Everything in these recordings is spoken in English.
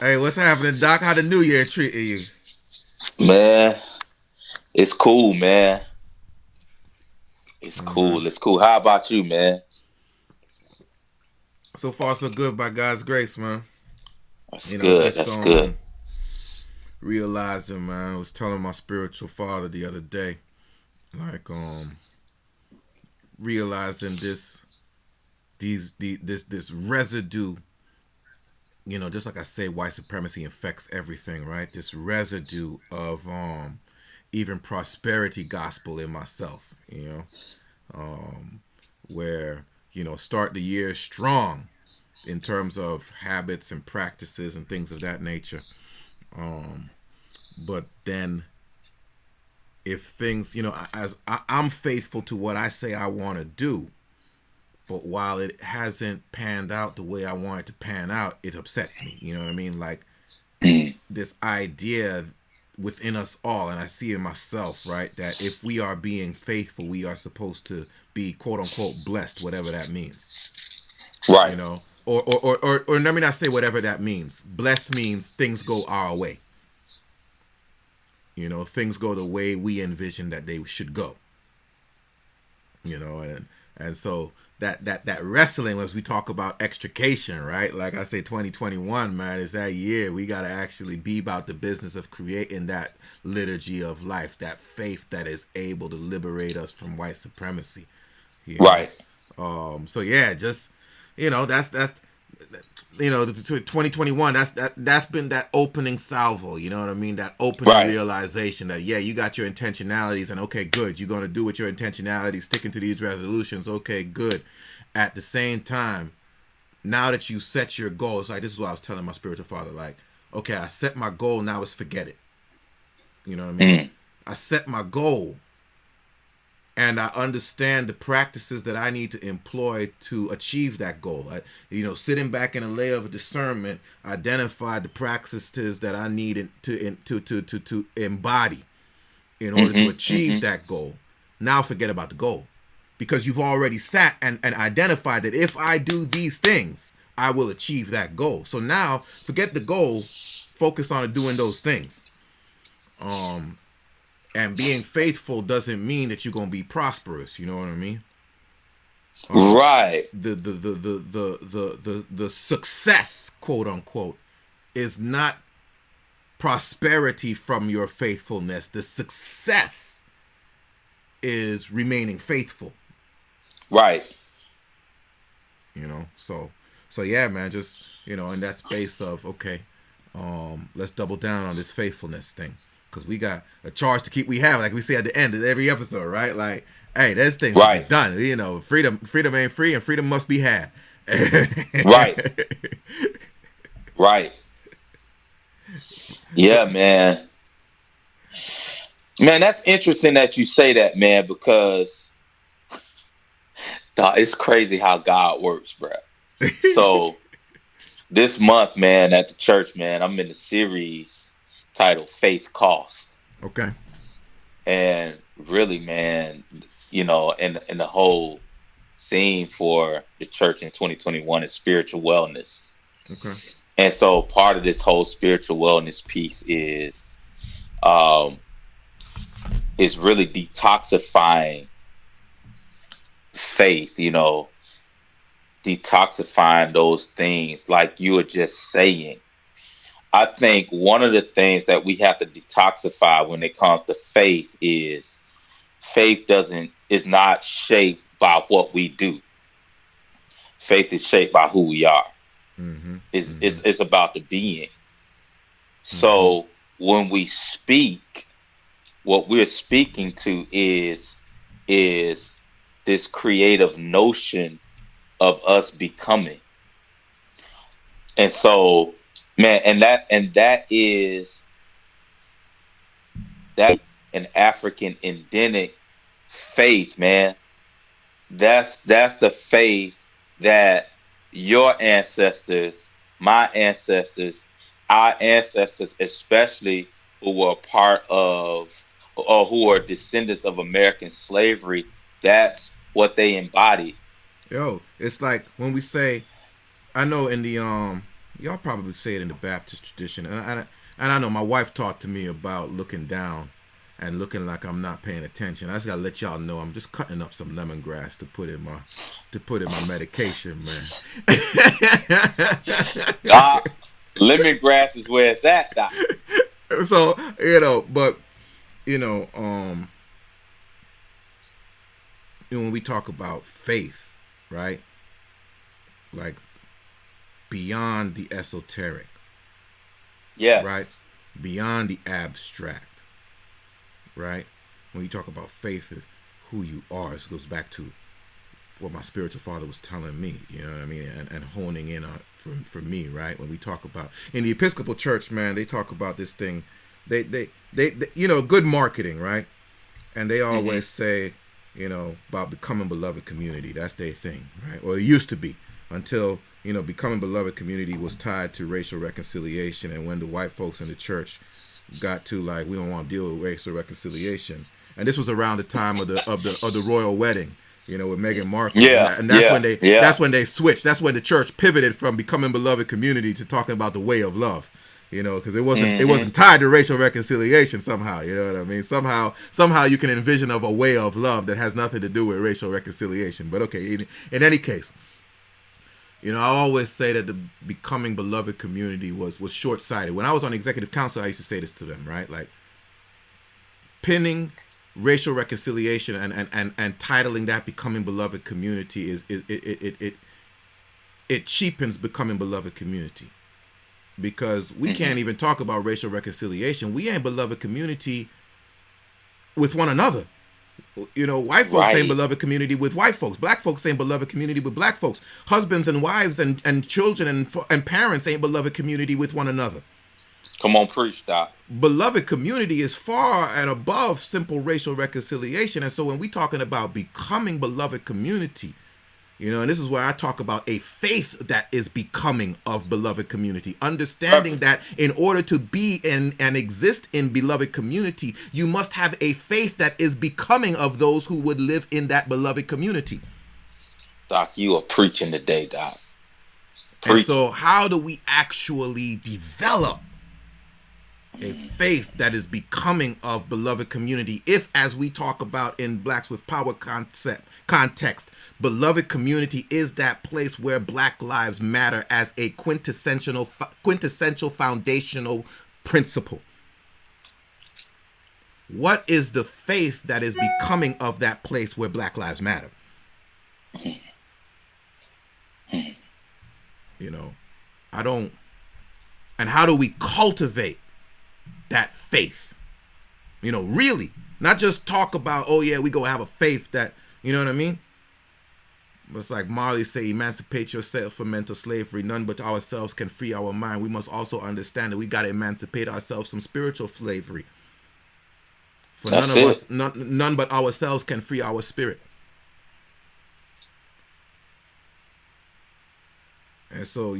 Hey, what's happening, Doc? How the New Year treating you? Man, it's cool, man. It's Yeah, man. cool. It's cool. How about you, man? So far, so good by God's grace, man. That's You know, good. just That's good. realizing, man. I was telling my spiritual father the other day, like realizing this residue. You know, just like I say, white supremacy infects everything, right? This residue of even prosperity gospel in myself. Um, where start the year strong in terms of habits and practices and things of that nature. Um, but then if things, as I'm faithful to what I say I want to do, but while it hasn't panned out the way I want it to pan out, it upsets me. You know what I mean? Like Mm, this idea within us all, and I see in myself, right, that if we are being faithful, we are supposed to be quote unquote blessed, whatever that means. right. You know, or let me not say whatever that means. Blessed means things go our way. Things go the way we envision that they should go. And so that wrestling, as we talk about extrication, right? Like I say, 2021, man, is that year we got to actually be about the business of creating that liturgy of life, that faith that is able to liberate us from white supremacy. You know, Right. so yeah, just that's 2021, that's been that opening salvo, you know what I mean, that opening Right. realization that, yeah, you got your intentionalities, and okay, good, you're going to do with your intentionalities, sticking to these resolutions, okay, good. At the same time, now that you set your goals, like this is what I was telling my spiritual father, like, okay, I set my goal, now it's forget it. You know what I mean? Mm, I set my goal, and I understand the practices that I need to employ to achieve that goal. Sitting back in a layer of discernment, identify the practices that I need to embody in order to mm-hmm. achieve Mm-hmm. that goal. Now forget about the goal, because you've already sat and identified that if I do these things, I will achieve that goal. So now forget the goal, focus on doing those things. Um, and being faithful doesn't mean that you're gonna be prosperous. You know what I mean? Um, Right. the success, quote unquote, is not prosperity from your faithfulness. The success is remaining faithful. Right. So yeah, man, just in that space of, okay, let's double down on this faithfulness thing, because we got a charge to keep. We have, like we say at the end of every episode, right? Like, hey, there's things to be Right. done. Freedom ain't free, and freedom must be had. Right. Right. So Yeah, man. Man, that's interesting that you say that, man, because dawg, it's crazy how God works, bro. So this month, man, at the church, man, I'm in a series titled Faith Cost. okay, And really, man, and the whole theme for the church in 2021 is spiritual wellness. okay, And so part of this whole spiritual wellness piece um is really detoxifying faith, detoxifying those things like you were just saying. I think one of the things that we have to detoxify when it comes to faith is faith doesn't is not shaped by what we do. Faith is shaped by who we are. mm-hmm, mm-hmm, It's about the being. mm-hmm, So when we speak, what we're speaking to is this creative notion of us becoming. And so, man, and that is that an African endemic faith, man. That's the faith that your ancestors, my ancestors, our ancestors, especially who were part of or who are descendants of American slavery, that's what they embodied. yo, it's like when we say, I know in the y'all probably say it in the Baptist tradition, and I know my wife talked to me about looking down and looking like I'm not paying attention. I just gotta let y'all know I'm just cutting up some lemongrass to put in my medication, man. Doc, lemongrass is where it's at, Doc. So but you know, um, when we talk about faith, right? Like beyond the esoteric, right? Yes. Beyond the abstract, right? When you talk about faith, is who you are. It goes back to what my spiritual father was telling me, you know what I mean, and honing in on for me, right? When we talk about in the Episcopal Church, man, they talk about this thing, they you know, good marketing, right? And they Hmm. always say, you know, about becoming beloved community. That's their thing, right? Or it used to be until becoming beloved community was tied to racial reconciliation, and when the white folks in the church got to like we don't want to deal with racial reconciliation, and this was around the time of the royal wedding, with Meghan Markle, Yeah, and yeah, yeah. that's when they switched. That's when the church pivoted from becoming beloved community to talking about the way of love. Because it Hmm. wasn't tied to racial reconciliation somehow. You know what I mean? Somehow you can envision of a way of love that has nothing to do with racial reconciliation. But okay, in any case, I always say that the becoming beloved community was short sighted. When I was on executive council, I used to say this to them, right? Like pinning racial reconciliation and titling that becoming beloved community it cheapens becoming beloved community, because we Hmm. can't even talk about racial reconciliation. We ain't beloved community with one another. White folks ain't Right. beloved community with white folks. Black folks ain't beloved community with black folks. Husbands and wives and children and parents ain't beloved community with one another. Come on, preach, Doc. Beloved community is far and above simple racial reconciliation. And so when we talking about becoming beloved community, and this is where I talk about a faith that is becoming of beloved community. Understanding Reverend, that in order to be in and exist in beloved community, you must have a faith that is becoming of those who would live in that beloved community. Doc, you are preaching today, Doc. And Preaching. so, how do we actually develop a Mm. faith that is becoming of beloved community, if, as we talk about in Blacks with Power context, beloved community is that place where black lives matter as a quintessential foundational principle? What is the faith that is becoming of that place where black lives matter? you know I don't. And how do we cultivate that faith? Really, not just talk about, oh yeah, we go have a faith that, you know what I mean. But it's like Marley say, emancipate yourself from mental slavery. None but ourselves can free our mind. We must also understand that we got to emancipate ourselves from spiritual slavery. For That's it. none but ourselves can free our spirit. And so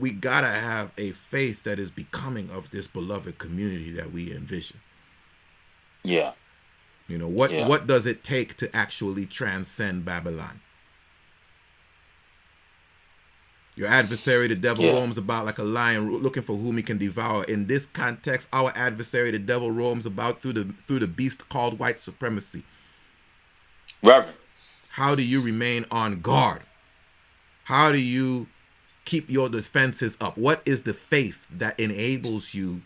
we gotta have a faith that is becoming of this beloved community that we envision. Yeah, yeah, What does it take to actually transcend Babylon? Your adversary, the devil, yeah. roams about like a lion looking for whom he can devour. In this context, our adversary, the devil, roams about through the beast called white supremacy. Reverend. How do you remain on guard? How do you keep your defenses up? What is the faith that enables you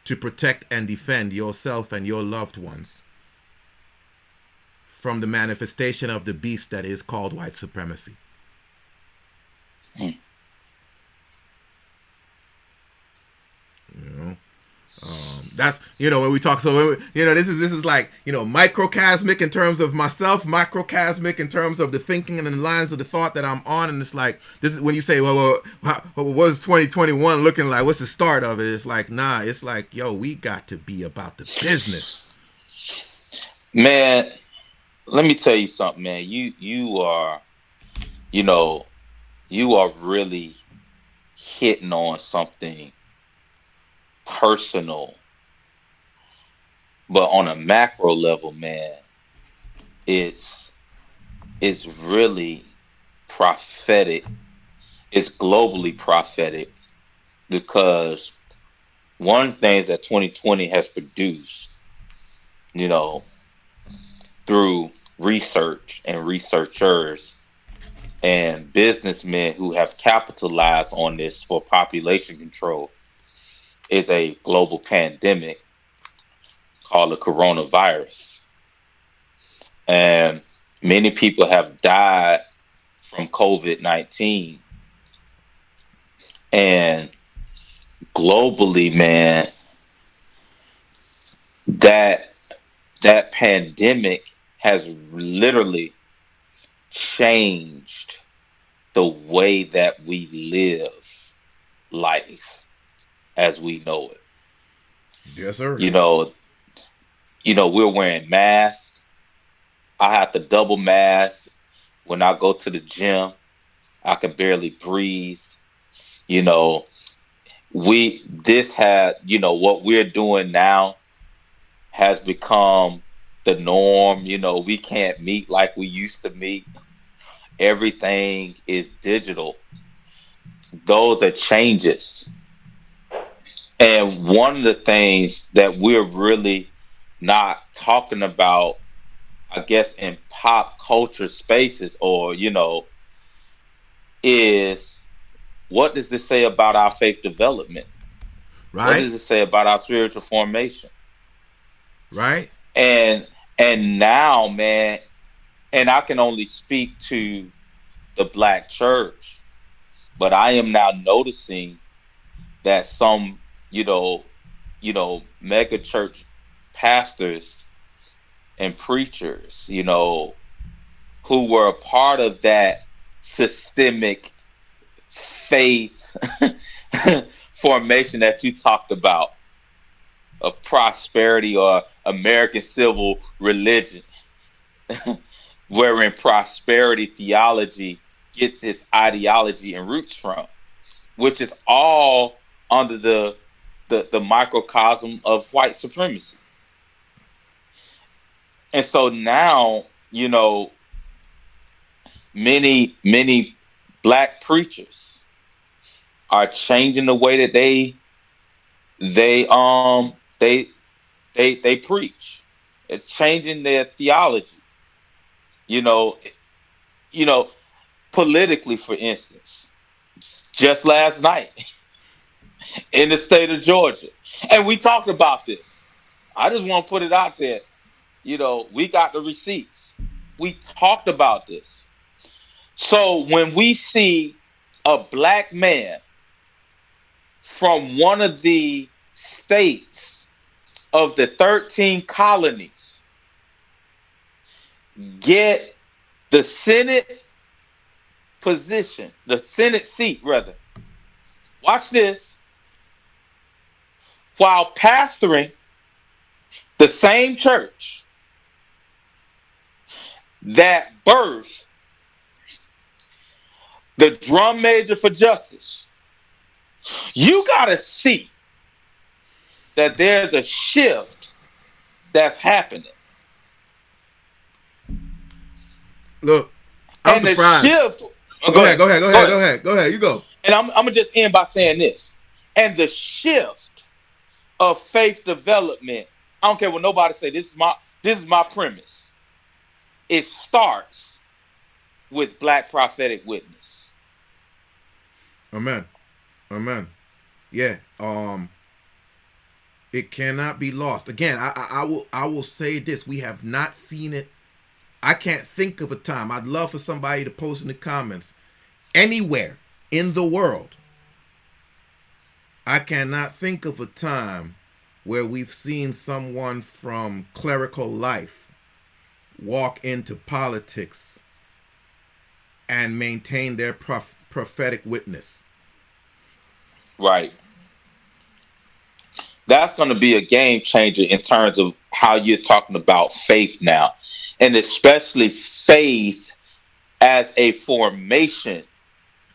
to protect and defend yourself and your loved ones from the manifestation of the beast that is called white supremacy? Mm. You know, that's when we talk. So this is like microcosmic in terms of myself, microcosmic in terms of the thinking and the lines of the thought that I'm on. And it's like this is when you say, what's 2021 looking like? What's the start of it? It's like, nah. It's like, yo, we got to be about the business. Man, let me tell you something, man. You are, you know, you are really hitting on something personal, but on a macro level, man, it's it's really prophetic It's globally prophetic because one thing that 2020 has produced, you know, through research and researchers and businessmen who have capitalized on this for population control, is a global pandemic called the coronavirus. And many people have died from COVID-19. And globally, man, that that pandemic has literally changed the way that we live life as we know it. Yes, sir. You know, we're wearing masks. I have to double mask when I go to the gym. I can barely breathe. You know, this had, what we're doing now has become the norm. We can't meet like we used to meet. Everything is digital. Those are changes. And one of the things that we're really not talking about, I guess, in pop culture spaces, or, is what does this say about our faith development? What Right? does it say about our spiritual formation? Right? And now, man, and I can only speak to the black church, but I am now noticing that some, you know, mega church pastors and preachers, who were a part of that systemic faith formation that you talked about, of prosperity or American civil religion, wherein prosperity theology gets its ideology and roots from, which is all under the microcosm of white supremacy. And so now, many black preachers are changing the way that they they they preach. It's changing their theology. You know, you know, politically, for instance, just last night in the state of Georgia, and we talked about this. I just want to put it out there. We got the receipts. We talked about this. So when we see a black man from one of the states of the 13 colonies get the Senate position, the Senate seat, rather. Watch this. While pastoring the same church that birthed the drum major for justice, you got to see that there's a shift that's happening. Look, I'm And the surprised. shift, oh, Go go ahead, ahead, go ahead, go go ahead, go ahead. ahead, go ahead. You go. And I'm going to just end by saying this. And the shift of faith development, I don't care what nobody say, this is my premise. It starts with black prophetic witness. Amen. Amen. Yeah. It cannot be lost. Again, I will say this: we have not seen it. I can't think of a time. I'd love for somebody to post in the comments anywhere in the world. I cannot think of a time where we've seen someone from clerical life walk into politics and maintain their prophetic witness. Right. That's going to be a game changer in terms of how you're talking about faith now. And especially faith as a formation.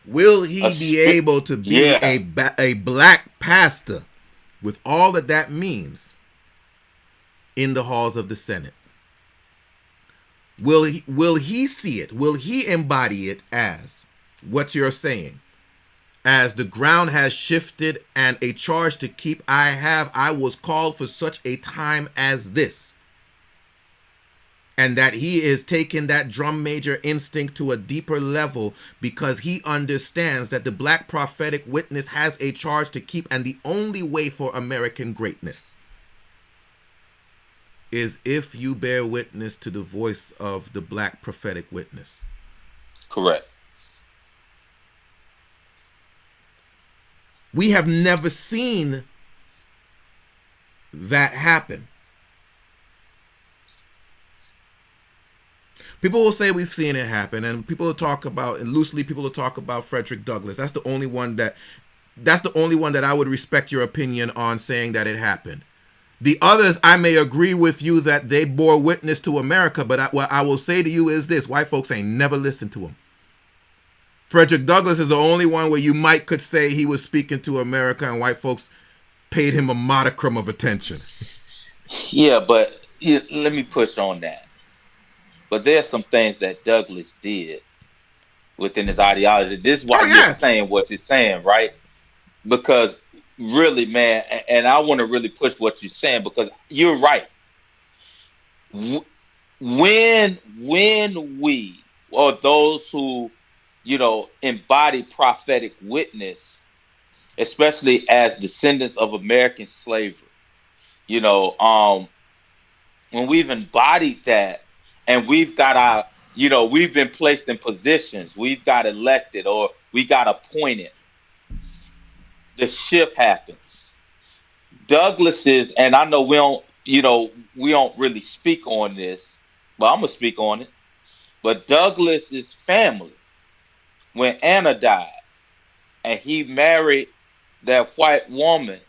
Will A he be spi- able to be yeah. a black pastor with all that that means in the halls of the Senate? Will he see it? Will he embody it as what you're saying? as the ground has shifted and a charge to keep I was called for such a time as this. And that he is taking that drum major instinct to a deeper level because he understands that the black prophetic witness has a charge to keep, and the only way for American greatness is if you bear witness to the voice of the black prophetic witness. Correct. We have never seen that happen. People will say we've seen it happen, and people will talk about, and loosely people will talk about Frederick Douglass. That's the only one that I would respect your opinion on, saying that it happened. The others, I may agree with you that they bore witness to America, but what I will say to you is this: white folks ain't never listened to him. Frederick Douglass is the only one where you might could say he was speaking to America, and white folks paid him a modicum of attention. Yeah, but let me push on that. But there's some things that Douglas did within his ideology. This is Oh why you're yeah. saying what you're saying, right? Because really, man, and I want to really push what you're saying because you're right. When we, or those who, embody prophetic witness, especially as descendants of American slavery, you know, um, when we've embodied that, and we've got we've been placed in positions, we've got elected or we got appointed, the shift happens. Douglas is, and I know we don't really speak on this, but I'm gonna speak on it. But Douglas's family, when Anna died, and he married that white woman,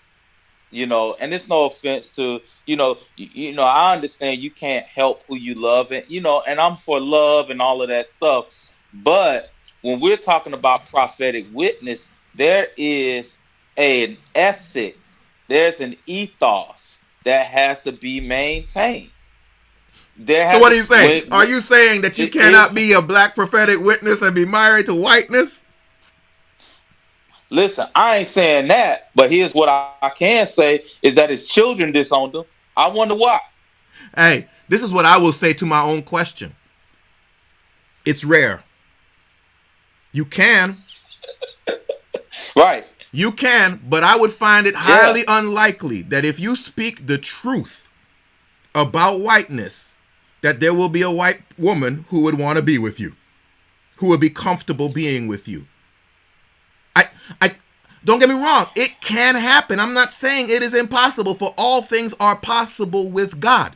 and it's no offense to, I understand you can't help who you love, and and I'm for love and all of that stuff. But when we're talking about prophetic witness, there is an ethic, there's an ethos that has to be maintained. There So has what are to you saying? Are you saying that you it cannot be a black prophetic witness and be married to whiteness? listen, I ain't saying that, but here's what I can say is that his children disowned him. I wonder why. Hey, this is what I will say to my own question. It's rare. You can, Right. you can, but I would find it Yeah. highly unlikely that if you speak the truth about whiteness, that there will be a white woman who would want to be with you, who would be comfortable being with you. I, I, don't get me wrong. It can happen. I'm not saying it is impossible. For all things are possible with God.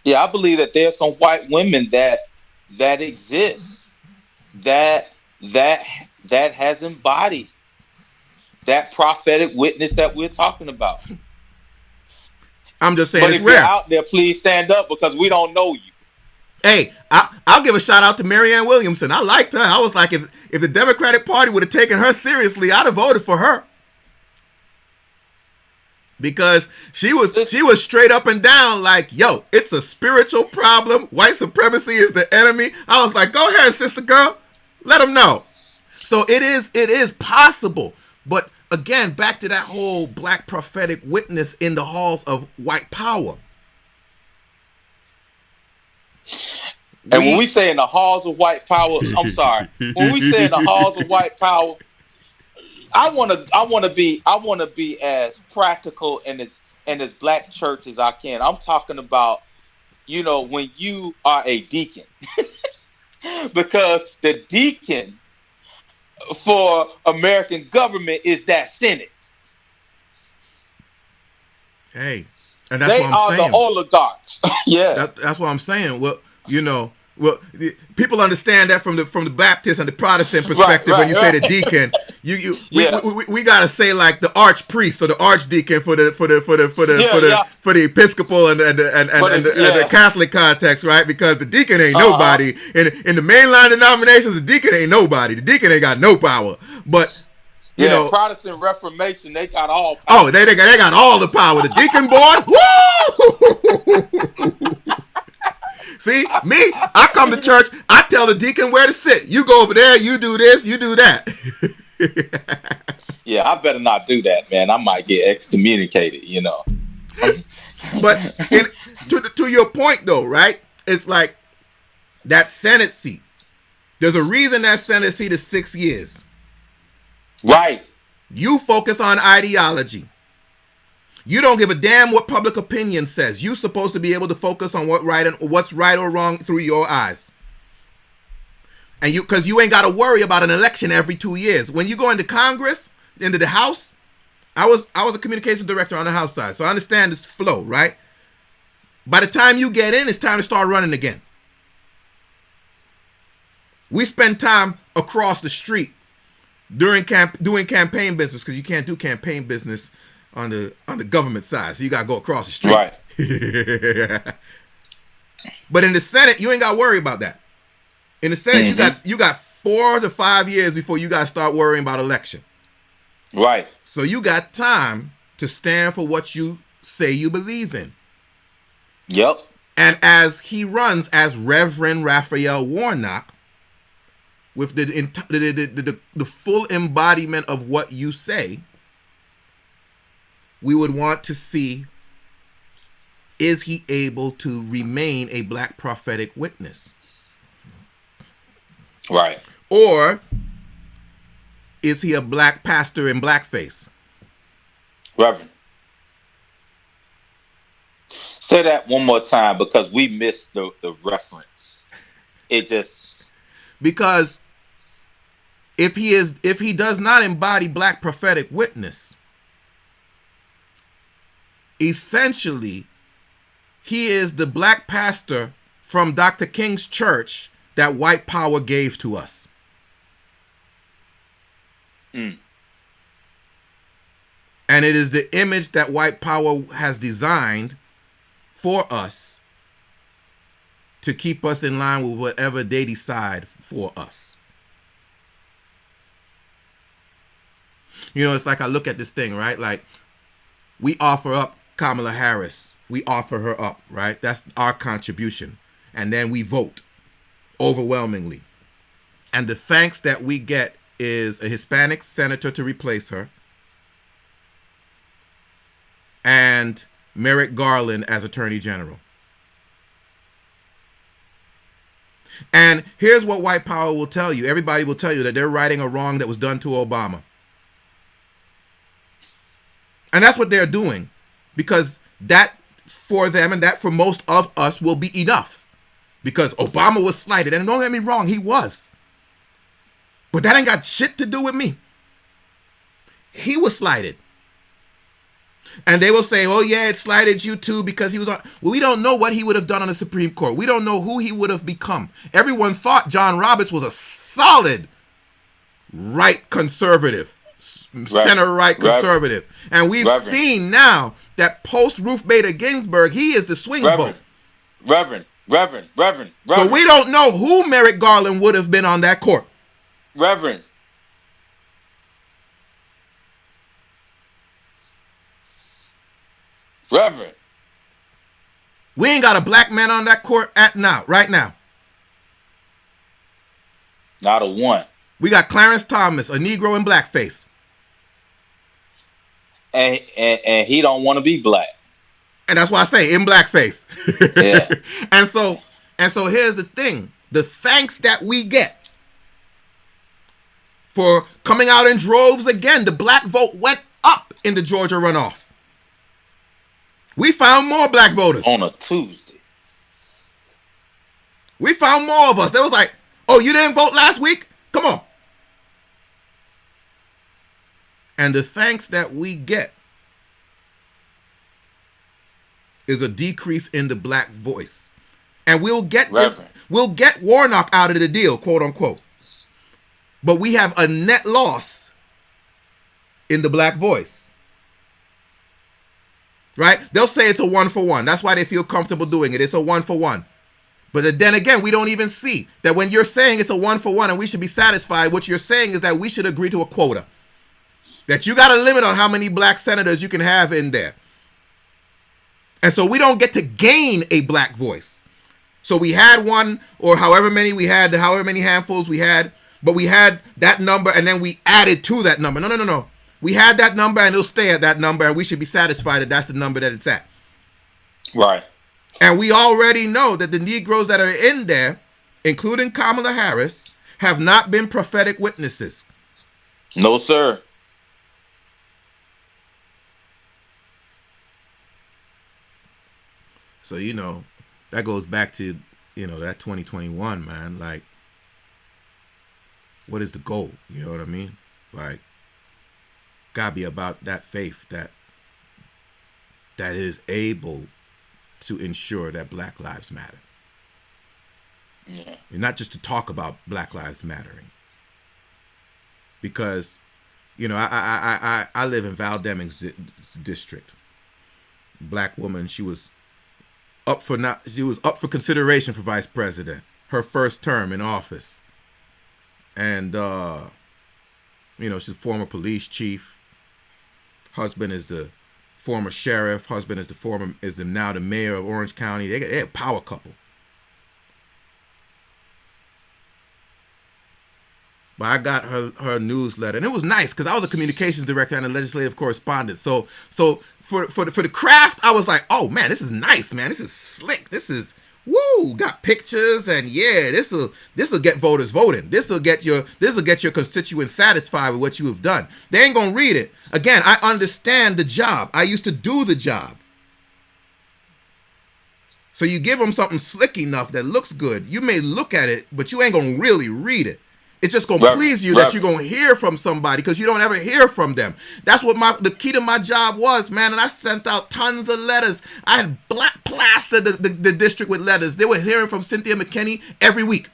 Yeah, I believe that there's some white women that exist, that that that has embodied that prophetic witness that we're talking about. I'm just saying But it's if you're rare. out there, please stand up because we don't know you. Hey, I'll give a shout out to Marianne Williamson. I liked her. I was like, if the Democratic Party would have taken her seriously, I'd have voted for her because she Listen, was straight up and down like, yo, it's a spiritual problem. White supremacy is the enemy. I was like, go ahead, sister girl, let them know. So it is possible, but again, back to that whole black prophetic witness in the halls of white power. and when we We say in the halls of white power, I'm sorry. When we say in the halls of white power, I want to be as practical and as black church as I can. I'm talking about when you are a deacon, because the deacon for American government is that Senate. hey, and that's They what I'm are the saying. oligarchs. Yeah. That's what I'm saying. Well, people understand that from the Baptist and the Protestant Right, perspective. When right, you say the right. deacon, you Yeah. we gotta say like the archpriest or the archdeacon Yeah, yeah. for the Episcopal and the Yeah. Catholic context, right? Because the deacon ain't Uh-huh. nobody in the mainline denominations. The deacon ain't nobody. The deacon ain't got no power. But you Yeah, know, Protestant Reformation, they got all oh, power. they got all the power. The deacon board, woo! See, me, I come to church, I tell the deacon where to sit. You go over there, you do this, you do that. Yeah, I better not do that, man. I might get excommunicated, you know. But to your point though, right? It's like that Senate seat. There's a reason that Senate seat is 6 years. Right. You focus on ideology. You don't give a damn what public opinion says. You're supposed to be able to focus on what's right or wrong through your eyes. And because you ain't got to worry about an election every 2 years. When you go into Congress, into the House, I was a communications director on the House side, so I understand this flow, right? By the time you get in, it's time to start running again. We spend time across the street doing campaign business, because you can't do campaign business on the government side, so you gotta go across the street. Right. But in the Senate, you ain't got to worry about that. In the Senate, you got 4 to 5 years before you got to start worrying about election. Right. So you got time to stand for what you say you believe in. Yep. And as he runs as Reverend Raphael Warnock, with the full embodiment of what you say, we would want to see, is he able to remain a black prophetic witness? Right. Or is he a black pastor in blackface? Reverend. Say that one more time, because we missed the reference. It just... Because if he does not embody black prophetic witness, essentially he is the black pastor from Dr. King's church that white power gave to us. Mm. And it is the image that white power has designed for us to keep us in line with whatever they decide for us. You know, it's like I look at this thing, right? Like, we offer up Kamala Harris. We offer her up, right? That's our contribution. And then we vote overwhelmingly. And the thanks that we get is a Hispanic senator to replace her, and Merrick Garland as Attorney General. And here's what white power will tell you. Everybody will tell you that they're righting a wrong that was done to Obama. And that's what they're doing, because that for them and that for most of us will be enough. Because Obama was slighted. And don't get me wrong, he was. But that ain't got shit to do with me. He was slighted. And they will say, oh yeah, it slighted you too because he was on. Well, we don't know what he would have done on the Supreme Court. We don't know who he would have become. Everyone thought John Roberts was a solid right conservative, center-right conservative. And we've seen now that post Ruth Bader Ginsburg, he is the swing vote. Reverend. So we don't know who Merrick Garland would have been on that court. Reverend. We ain't got a black man on that court right now. Not a one. We got Clarence Thomas, a Negro in blackface. And he don't want to be black. And that's why I say in blackface. Yeah. and so here's the thing. The thanks that we get for coming out in droves again, the black vote went up in the Georgia runoff. We found more black voters. On a Tuesday. We found more of us. They was like, oh, you didn't vote last week? Come on. And the thanks that we get is a decrease in the black voice. And we'll get Warnock out of the deal, quote unquote. But we have a net loss in the black voice. Right? They'll say it's a 1-for-1. That's why they feel comfortable doing it. It's a 1-for-1. But then again, we don't even see that when you're saying it's a 1-for-1 and we should be satisfied, what you're saying is that we should agree to a quota. That you got a limit on how many black senators you can have in there. And so we don't get to gain a black voice. So we had one, or however many we had, however many handfuls we had, but we had that number and then we added to that number. No, no, no, no. We had that number and it'll stay at that number, and we should be satisfied that that's the number that it's at. Right. And we already know that the Negroes that are in there, including Kamala Harris, have not been prophetic witnesses. No, sir. So, that goes back to, that 2021, man. Like, what is the goal? You know what I mean? Like, gotta be about that faith that is able to ensure that Black Lives Matter. Yeah. And not just to talk about Black Lives Mattering. Because, I live in Val Deming's district. Black woman, she was up for consideration for vice president, her first term in office. And she's a former police chief. Husband is the former sheriff. Husband is now the mayor of Orange County. They're a power couple. But I got her newsletter, and it was nice because I was a communications director and a legislative correspondent. So for the craft, I was like, oh man, this is nice, man. This is slick. This is woo. Got pictures, and yeah, this'll get voters voting. This'll get your constituents satisfied with what you have done. They ain't gonna read it. Again, I understand the job. I used to do the job. So you give them something slick enough that looks good. You may look at it, but you ain't gonna really read it. It's just going to please you that you're going to hear from somebody, because you don't ever hear from them. That's what the key to my job was, man. And I sent out tons of letters. I had black plastered the district with letters. They were hearing from Cynthia McKinney every week.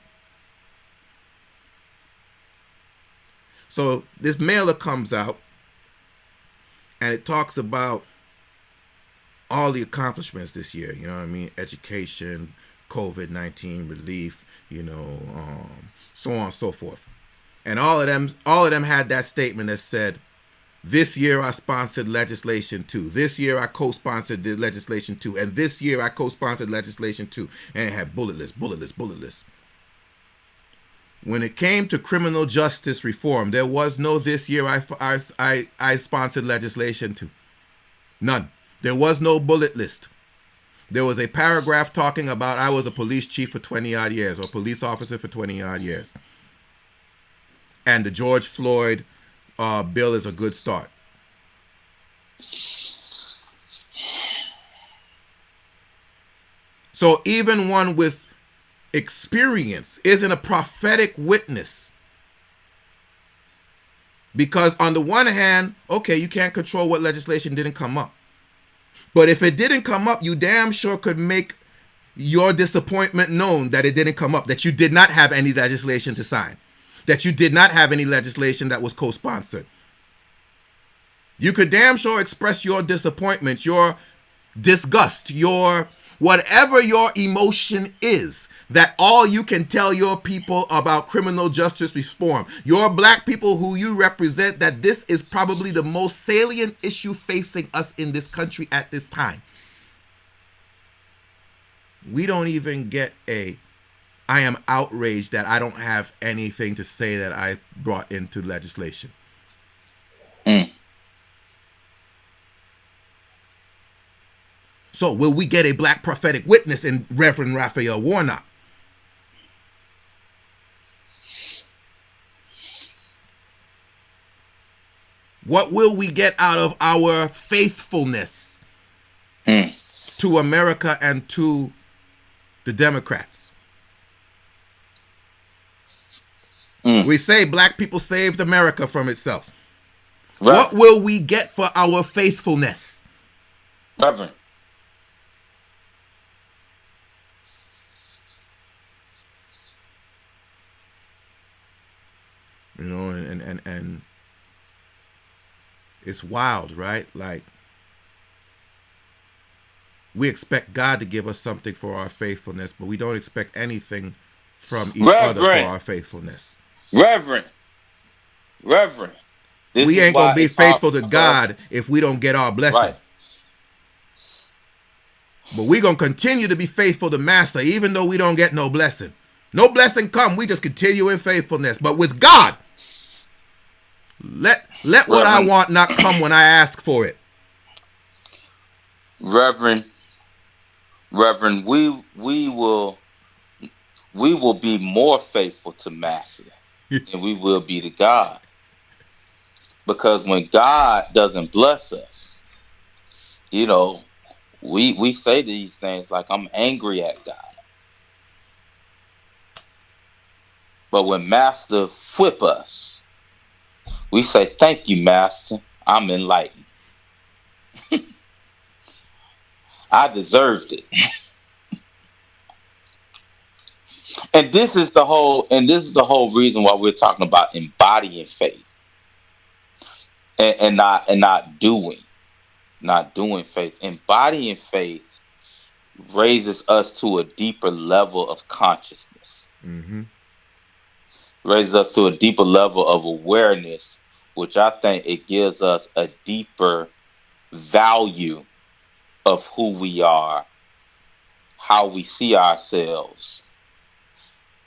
So this mailer comes out, and it talks about all the accomplishments this year. You know what I mean? Education, COVID-19 relief, so on and so forth. And all of them had that statement that said, this year I sponsored legislation 2. This year I co-sponsored the legislation 2. And this year I co-sponsored legislation 2. And it had bullet list. When it came to criminal justice reform, there was no this year I sponsored legislation 2. None. There was no bullet list. There was a paragraph talking about I was a police chief for 20 odd years, or police officer for 20 odd years. And the George Floyd bill is a good start. So even one with experience isn't a prophetic witness. Because on the one hand, okay, you can't control what legislation didn't come up. But if it didn't come up, you damn sure could make your disappointment known that it didn't come up, that you did not have any legislation to sign, that you did not have any legislation that was co-sponsored. You could damn sure express your disappointment, your disgust, your whatever your emotion is, that all you can tell your people about criminal justice reform, your black people who you represent, that this is probably the most salient issue facing us in this country at this time. We don't even get I am outraged that I don't have anything to say that I brought into legislation. So will we get a black prophetic witness in Reverend Raphael Warnock? What will we get out of our faithfulness to America and to the Democrats? We say black people saved America from itself. Right. What will we get for our faithfulness? Reverend. And it's wild, right? Like, we expect God to give us something for our faithfulness, but we don't expect anything from each other for our faithfulness. Reverend. We ain't going to be faithful to God if we don't get our blessing. Right. But we gonna continue to be faithful to Master, even though we don't get no blessing. No blessing come, we just continue in faithfulness. But with God, let what I Reverend, want not come when I ask for it. Reverend, Reverend, we will be more faithful to Master than we will be to God. Because when God doesn't bless us, you know, we say these things like I'm angry at God. But when Master whip us, we say, "Thank you, Master. I'm enlightened. I deserved it." And this is the whole reason why we're talking about embodying faith and not doing faith. Embodying faith raises us to a deeper level of consciousness, Mm-hmm. raises us to a deeper level of awareness, which I think it gives us a deeper value of who we are, how we see ourselves,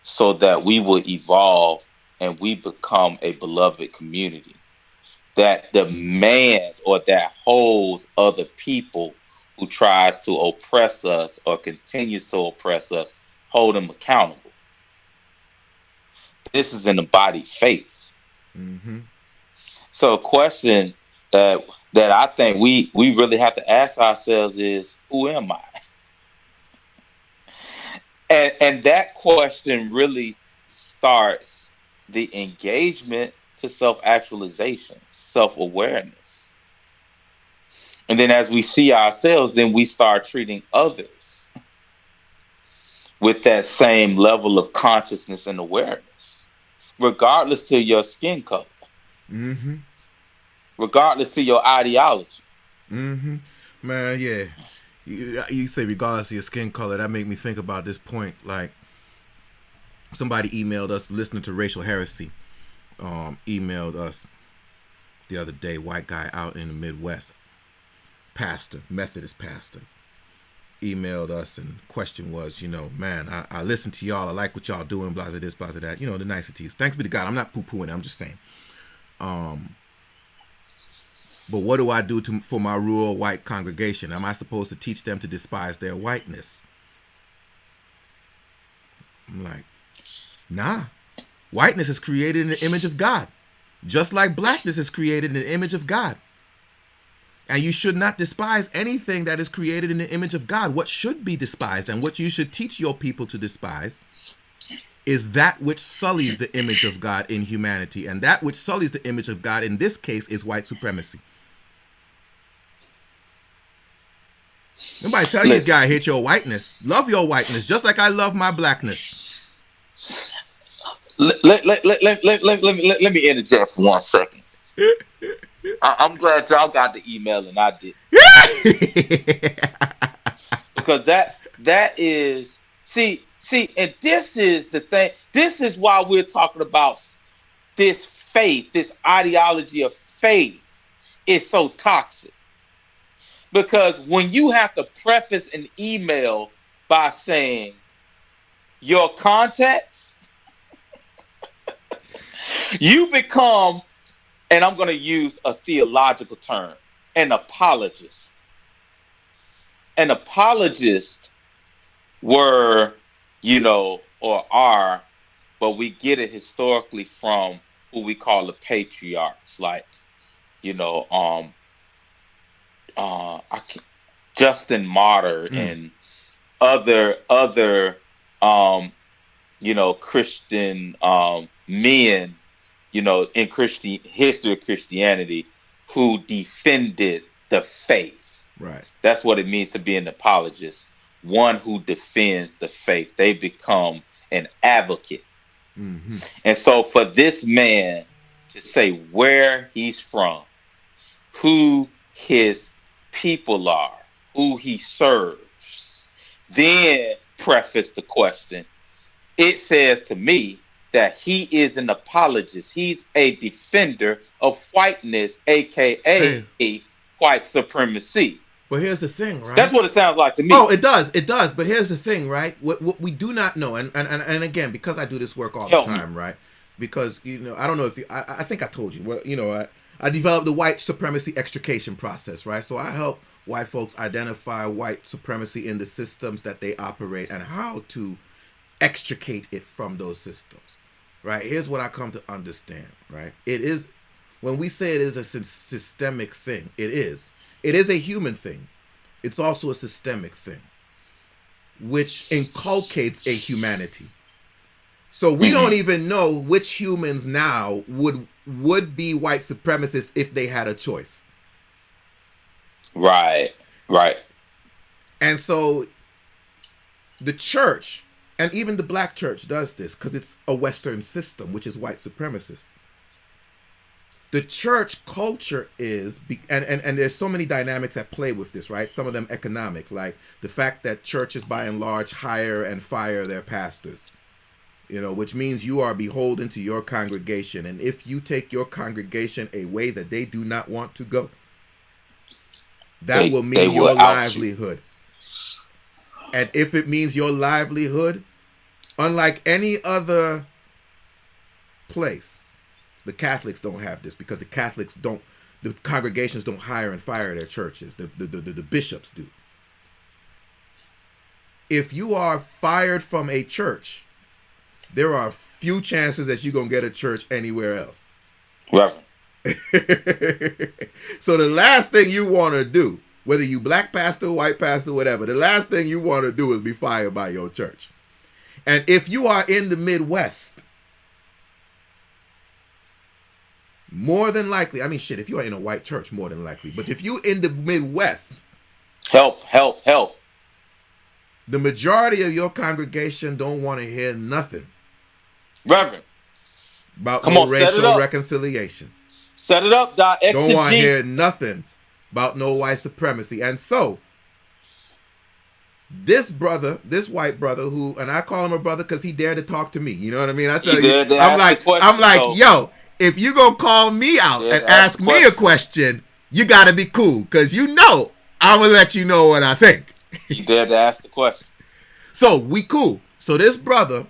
so that we will evolve and we become a beloved community that demands or that holds other people who tries to oppress us or continues to oppress us, hold them accountable. This is an embodied faith. Mm-hmm. So a question that that I think we really have to ask ourselves is, who am I? And that question really starts the engagement to self-actualization, self-awareness. And then as we see ourselves, then we start treating others with that same level of consciousness and awareness, regardless to your skin color, Mm-hmm. regardless to your ideology. Mm-hmm. Man, yeah. You say regardless of your skin color, that make me think about this point. Like somebody emailed us listening to racial heresy. Emailed us the other day, white guy out in the Midwest, pastor, Methodist pastor, emailed us and question was, man, I listen to y'all. I like what y'all doing, blah, blah, this, blah, blah, that. The niceties. Thanks be to God. I'm not poo-pooing it. I'm just saying. But what do I do for my rural white congregation? Am I supposed to teach them to despise their whiteness? I'm like, nah. Whiteness is created in the image of God, just like blackness is created in the image of God. And you should not despise anything that is created in the image of God. What should be despised and what you should teach your people to despise is that which sullies the image of God in humanity. And that which sullies the image of God in this case is white supremacy. Nobody tell you Listen, gotta hate your whiteness. Love your whiteness, just like I love my blackness. let me interject for 1 second. I'm glad y'all got the email and I did, because that is, see, and this is the thing. This is why we're talking about this faith, this ideology of faith is so toxic. Because when you have to preface an email by saying your context, you become, and I'm going to use a theological term, an apologist. An apologist were, or are, but we get it historically from who we call the patriarchs, like, you know, um, I can, Justin Martyr Mm, and other Christian men, in Christian history of Christianity, who defended the faith. right. That's what it means to be an apologist. One who defends the faith. They become an advocate. Mm-hmm. And so for this man to say where he's from, who his people are, who he serves, then preface the question, it says to me that he is an apologist. He's a defender of whiteness, Hey, aka white supremacy. But here's the thing, That's right? what it sounds like to Oh, me. it does. But here's the thing, right? What we do not know, and again, because I do this work all the Help me. time, right? Because I don't know if I think I told you. Well, I developed the white supremacy extrication process, right? So I help white folks identify white supremacy in the systems that they operate and how to extricate it from those systems, right? Here's what I come to understand, right? It is when we say it is a systemic thing, it is. It is a human thing. It's also a systemic thing, which inculcates a humanity. So we don't Hmm. even know which humans now would be white supremacists if they had a choice. Right. Right. And so the church and even the black church does this because it's a Western system, which is white supremacist. The church culture is and there's so many dynamics at play with this, right? Some of them economic, like the fact that churches by and large hire and fire their pastors, which means you are beholden to your congregation, and if you take your congregation a way that they do not want to go, that will They mean will your out you. livelihood. And if it means your livelihood, unlike any other place, the Catholics don't have this because the congregations don't hire and fire their churches. The bishops do. If you are fired from a church, there are few chances that you're going to get a church anywhere else. Reverend. So the last thing you want to do, whether you black pastor, white pastor, whatever, the last thing you want to do is be fired by your church. And if you are in the Midwest, more than likely, I mean, shit, if you are in a white church, more than likely, but if you in the Midwest, Help, help, help. the majority of your congregation don't want to hear nothing Reverend. about Come no on, set it racial up. reconciliation. Set it up, Doc. Don't want to Exegete. hear nothing about no white supremacy. And so, this brother, this white brother who, and I call him a brother because he dared to talk to me. You know what I mean? I He tell you, dared to I'm ask the like, I'm question, like, so yo, if you gonna call me he out dared and to ask the ask me a question. question, you gotta be cool because I'm gonna let you know what I think. He dared to ask the question. So we cool. So this brother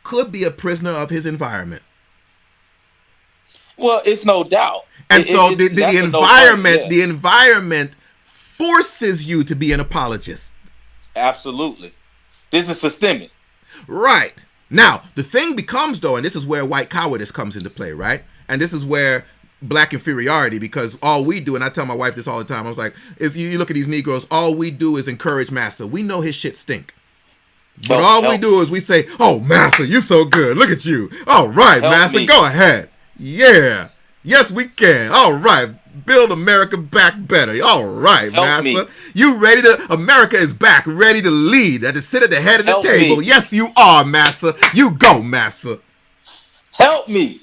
could be a prisoner of his environment. Well, it's no doubt. And so That's a no brainer. Yeah, the environment forces you to be an apologist. absolutely. This is systemic. Right. Now, the thing becomes though, and this is where white cowardice comes into play, right? And this is where black inferiority, because all we do, and I tell my wife this all the time, I was like, is you look at these Negroes, all we do is encourage Massa. We know his shit stink. But Help, all we help do me. is we say, oh, Massa, you so good. Look at you. All right, Help Massa, me. go ahead. Yeah. Yes, we can. All right. Build America back better. All right, Help Massa. me. You ready to? America is back, ready to lead and to sit at the head of the Help table. me. Yes, you are, Massa. You go, Massa. Help me.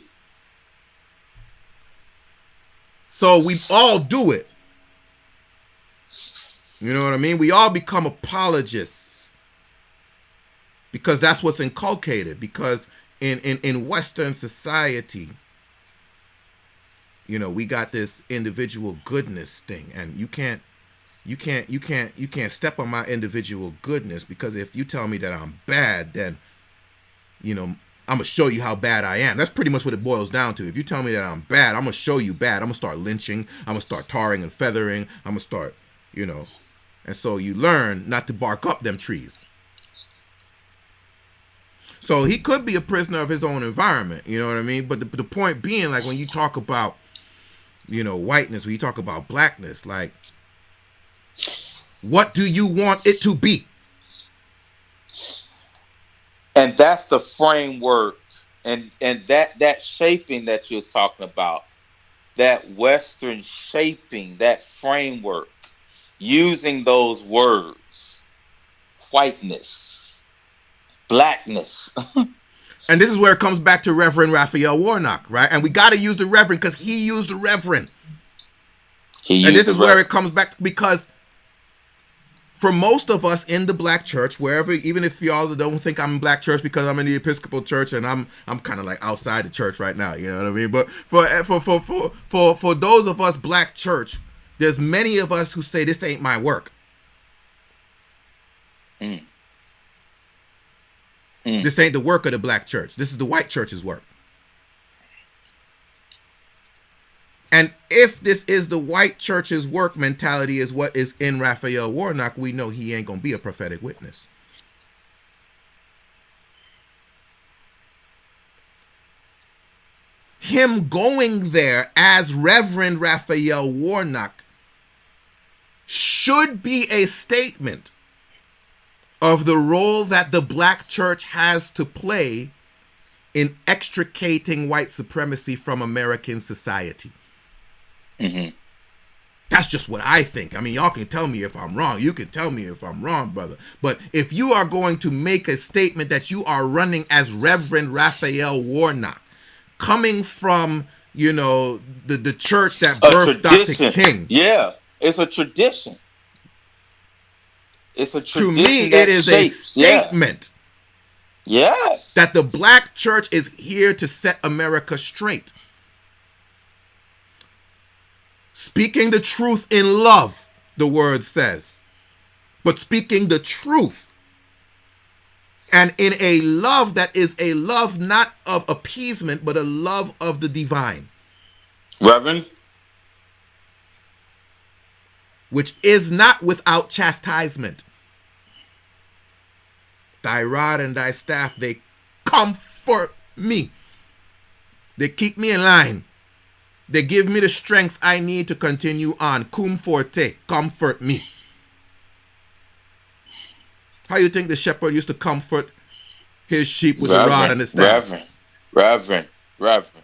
So we all do it. You know what I mean? We all become apologists because that's what's inculcated. Because in Western society, we got this individual goodness thing, and you can't step on my individual goodness, because if you tell me that I'm bad, then I'm gonna show you how bad I am. That's pretty much what it boils down to. If you tell me that I'm bad, I'm gonna show you bad. I'm gonna start lynching. I'm gonna start tarring and feathering. I'm gonna start, and so you learn not to bark up them trees. So he could be a prisoner of his own environment. You know what I mean? But the point being, like, when you talk about whiteness, when you talk about blackness, like, what do you want it to be? And that's the framework, and that shaping that you're talking about, that Western shaping, that framework, using those words, whiteness, blackness. And this is where it comes back to Reverend Raphael Warnock, right? And we got to use the Reverend because he used the Reverend. He And used this the is where it reverend. comes back, because for most of us in the black church, wherever, even if y'all don't think I'm in black church because I'm in the Episcopal church and I'm kind of like outside the church right now, you know what I mean? But for those of us black church, There's many of us who say this ain't my work. Mm, mm. This ain't the work of the black church. This is the white church's work. And if this is the white church's work mentality is what is in Raphael Warnock, we know he ain't going to be a prophetic witness. Him going there as Reverend Raphael Warnock should be a statement of the role that the black church has to play in extricating white supremacy from American society. Mm-hmm. That's just what I think. I mean, y'all can tell me if I'm wrong. You can tell me if I'm wrong, brother. But if you are going to make a statement that you are running as Reverend Raphael Warnock, coming from, the church that A birthed Dr. tradition. King, Yeah, it's a tradition. It's a to me, tradition it that is a shapes. Yeah. statement Yes. that the black church is here to set America straight. Speaking the truth in love, the word says. But speaking the truth. And in a love that is a love not of appeasement, but a love of the divine. Reverend. Which is not without chastisement. Thy rod and thy staff, they comfort me. They keep me in line. They give me the strength I need to continue on. Cum forte, comfort me. How you think the shepherd used to comfort his sheep with the rod Reverend. and the staff? Reverend. Reverend. Reverend.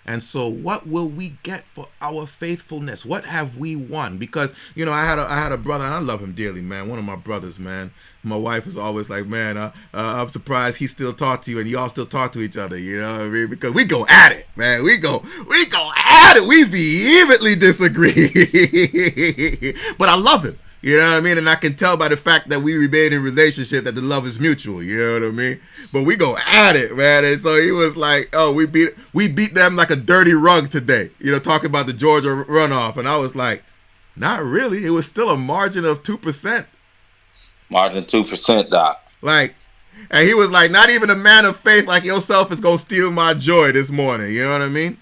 And so what will we get for our faithfulness? What have we won? Because, I had a brother, and I love him dearly, man. One of my brothers, man. My wife is always like, man, I'm surprised he still talk to you and y'all still talk to each other, you know what I mean? Because we go at it, man. We go at it. We vehemently disagree. But I love him. You know what I mean? And I can tell by the fact that we remain in relationship that the love is mutual. You know what I mean? But we go at it, man. And so he was like, oh, we beat them like a dirty rug today. Talking about the Georgia runoff. And I was like, not really. It was still a margin of 2%. Margin 2%, Doc. Like, and he was like, not even a man of faith like yourself is going to steal my joy this morning. You know what I mean?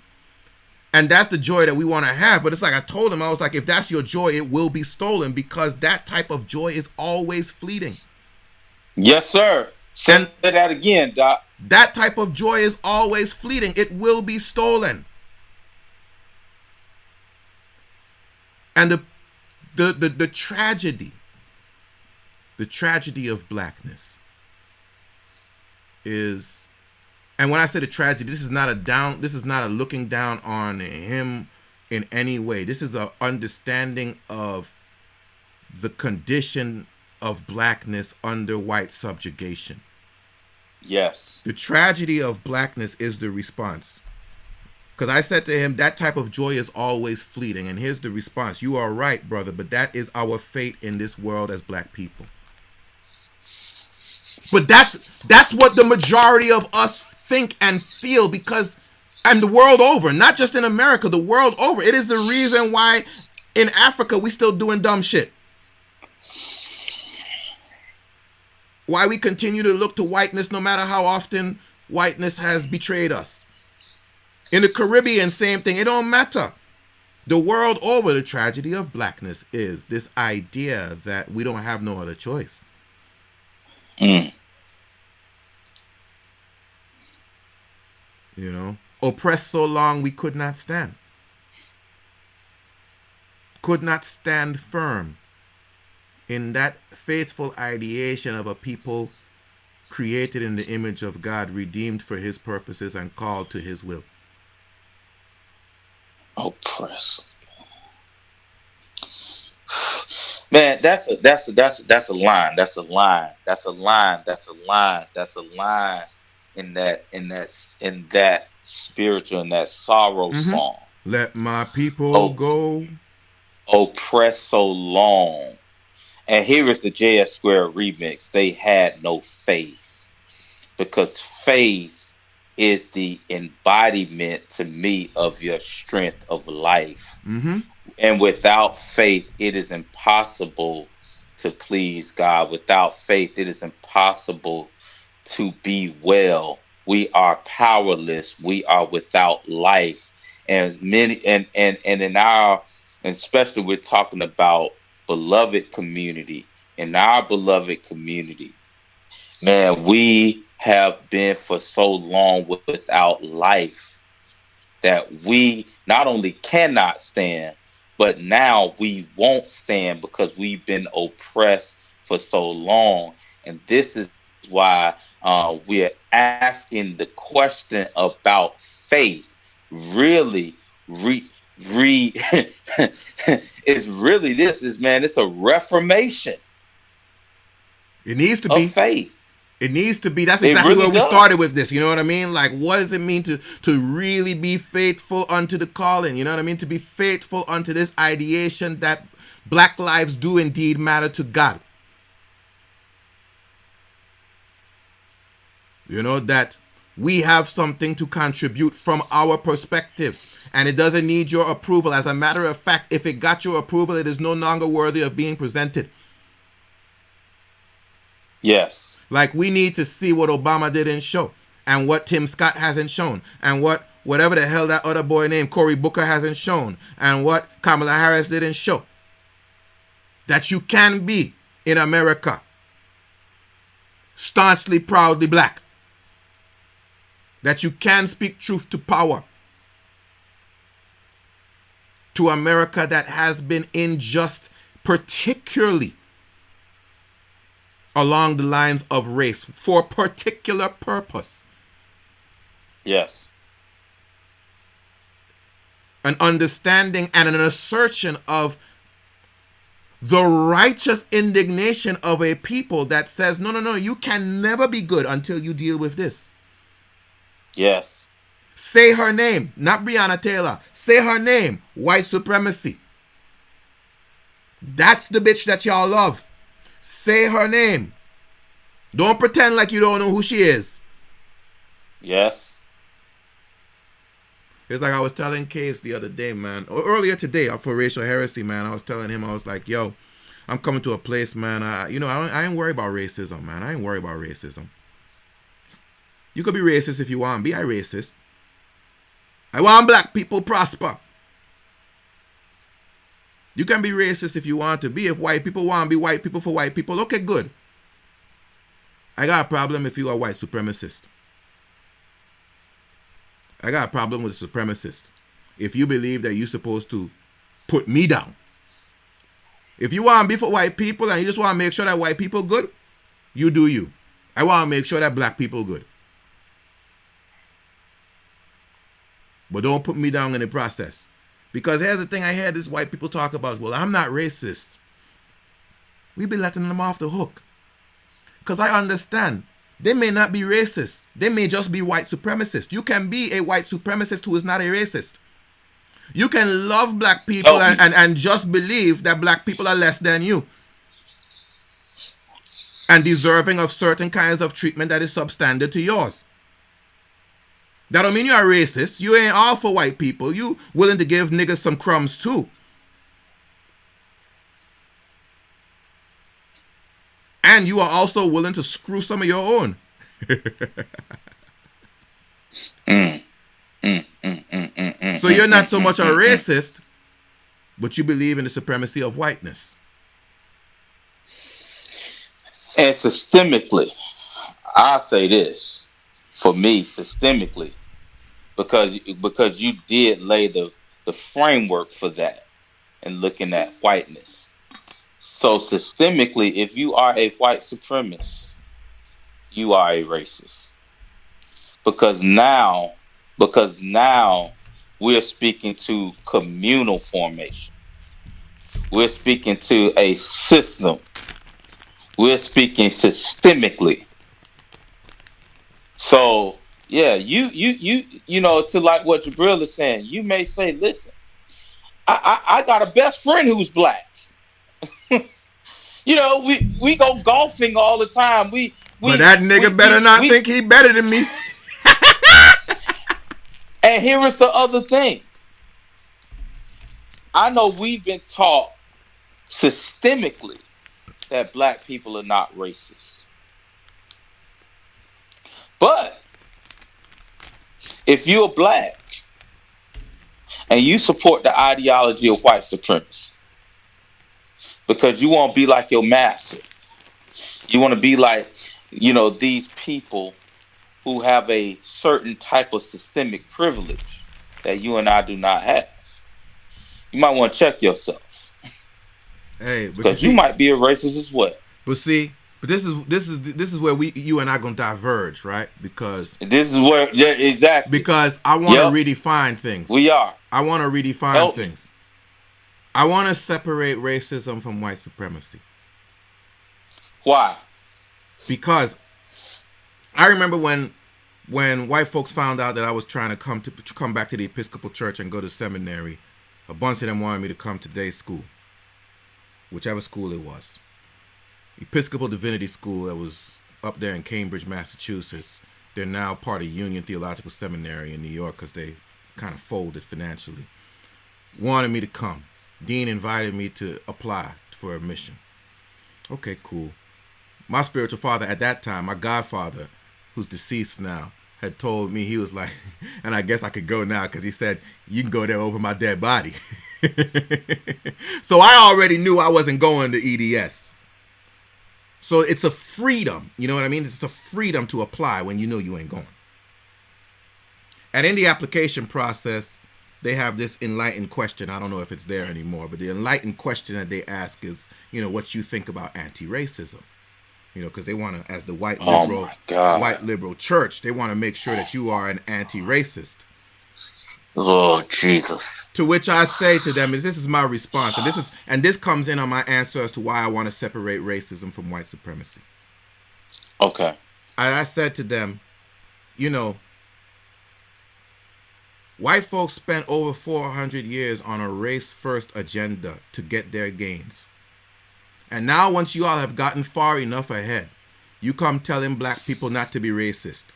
And that's the joy that we want to have. But it's like I told him, I was like, if that's your joy, it will be stolen because that type of joy is always fleeting. Yes, sir. Say that again, Doc. That type of joy is always fleeting. It will be stolen. And the tragedy of blackness is, and when I say the tragedy, this is not a looking down on him in any way. This is an understanding of the condition of blackness under white subjugation. Yes. The tragedy of blackness is the response. Because I said to him, that type of joy is always fleeting. And here's the response. You are right, brother, but that is our fate in this world as black people. But that's what the majority of us think and feel, because, and the world over, not just in America, the world over. It is the reason why in Africa we still doing dumb shit. Why we continue to look to whiteness no matter how often whiteness has betrayed us. In the Caribbean, same thing. It don't matter. The world over, the tragedy of blackness is this idea that we don't have no other choice. Mm. Oppressed so long we could not stand. Could not stand firm in that faithful ideation of a people created in the image of God, redeemed for his purposes and called to his will. Oppressed. Man, that's a line. That's a line. That's a line. That's a line in that spiritual, in that sorrow song. Let my people go. Oppressed so long. And here is the JS Square remix. They had no faith. Because faith is the embodiment to me of your strength of life. And without faith, it is impossible to please God. Without faith, it is impossible to be well. We are powerless. We are without life. And many and in our, and especially we're talking about beloved community. In our beloved community, man, we have been for so long without life that we not only cannot stand, but now we won't stand because we've been oppressed for so long. And this is why we're asking the question about faith. Really, re it's really this is man. It's a reformation It needs to of be. faith. It needs to be. That's It exactly really where we does. started with this. You know what I mean? Like, what does it mean to really be faithful unto the calling? You know what I mean? To be faithful unto this ideation that black lives do indeed matter to God. You know, that we have something to contribute from our perspective. And it doesn't need your approval. As a matter of fact, if it got your approval, it is no longer worthy of being presented. Yes. Like, we need to see what Obama didn't show, and what Tim Scott hasn't shown, and what whatever the hell that other boy named Cory Booker hasn't shown, and what Kamala Harris didn't show. That you can be in America staunchly, proudly black. That you can speak truth to power. To America that has been unjust, particularly along the lines of race, for a particular purpose. Yes. An understanding and an assertion of the righteous indignation of a people that says, no, no, no, you can never be good until you deal with this. Yes. Say her name, not Breonna Taylor. Say her name, white supremacy. That's the bitch that y'all love. Say her name. Don't pretend like you don't know who she is. Yes. It's like I was telling Case the other day, man, or earlier today for racial heresy, man. I was telling him, I was like, yo, I'm coming to a place, man. I ain't worried about racism, man. I ain't worried about racism. You could be racist if you want. Be a racist. I want black people prosper. You can be racist if you want to be. If white people want to be white people for white people, okay, good. I got a problem if you are a white supremacist. I got a problem with a supremacist. If you believe that you're supposed to put me down. If you want to be for white people and you just want to make sure that white people good, you do you. I want to make sure that black people good. But don't put me down in the process. Because here's the thing I hear this white people talk about. Well, I'm not racist. We be letting them off the hook. Because I understand. They may not be racist. They may just be white supremacist. You can be a white supremacist who is not a racist. You can love black people Oh, and just believe that black people are less than you. And deserving of certain kinds of treatment that is substandard to yours. That don't mean you're a racist. You ain't all for white people. You willing to give niggas some crumbs too. And you are also willing to screw some of your own. So you're not so much a racist, but you believe in the supremacy of whiteness. and systemically, I say this for me systemically because you did lay the framework for that and looking at whiteness. So systemically, if you are a white supremacist, you are a racist because now we're speaking to communal formation. We're speaking to a system. We're speaking systemically. So yeah, you know, to like what Jabril is saying, you may say, listen, I got a best friend who's black. You know, we go golfing all the time. But that nigga better not We think he better than me. And here is the other thing. I know we've been taught systemically that black people are not racist. But if you're black and you support the ideology of white supremacy because you want to be like your master, you want to be like, these people who have a certain type of systemic privilege that you and I do not have, you might want to check yourself Hey, but you because you see, might be a racist as well. but see, but this is where you and I gonna diverge, right? Because And this is where, yeah, exactly. I want to Yep, redefine things. we are. I want to redefine Help me. things. I want to separate racism from white supremacy Why? because I remember when white folks found out that I was trying to come back to the Episcopal Church and go to seminary. A bunch of them wanted me to come to day school, whichever school it was. Episcopal Divinity School that was up there in Cambridge, Massachusetts. They're now part of Union Theological Seminary in New York because they kind of folded financially. Wanted me to come. Dean invited me to apply for admission. Okay, cool. My spiritual father at that time, my godfather, who's deceased now, had told me, he was like, and I guess I could go now because he said, you can go there over my dead body. So I already knew I wasn't going to EDS. So it's a freedom, you know what I mean? It's a freedom to apply when you know you ain't going. And in the application process, they have this enlightened question. I don't know if it's there anymore, but the enlightened question that they ask is, what you think about anti-racism. Because they want to, as the Oh my God. white liberal church, they want to make sure that you are an anti-racist. Oh Jesus. To which I say to them is, this is my response, and this comes in on my answer as to why I want to separate racism from white supremacy. Okay. I said to them, you know, white folks spent over 400 years on a race-first agenda to get their gains. And now once you all have gotten far enough ahead, you come telling black people not to be racist.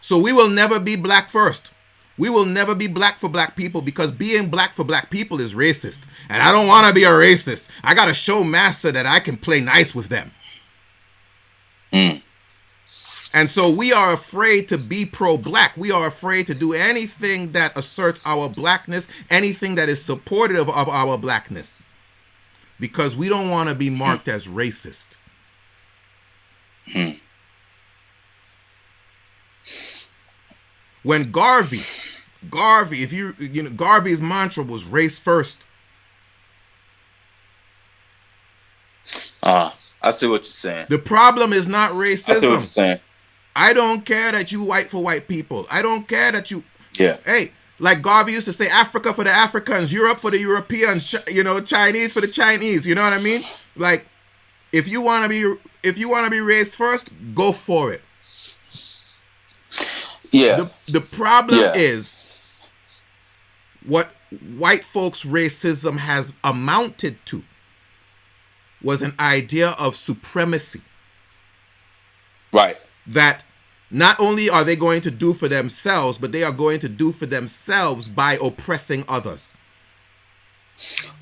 So we will never be black first. We will never be black for black people because being black for black people is racist. And I don't want to be a racist. I got to show Massa that I can play nice with them. Mm. And so we are afraid to be pro-black. We are afraid to do anything that asserts our blackness, anything that is supportive of our blackness. Because we don't want to be marked as racist. Mm. When Garvey, if Garvey's mantra was race first. I see what you're saying. The problem is not I see what you're racism. saying. I don't care that you white for white people. I don't care that you, Yeah. hey, like Garvey used to say, Africa for the Africans, Europe for the Europeans, Chinese for the Chinese. You know what I mean? Like, if you want to be race first, go for it. Yeah. The problem Yeah. is what white folks' racism has amounted to was an idea of supremacy. Right. That not only are they going to do for themselves, but they are going to do for themselves by oppressing others.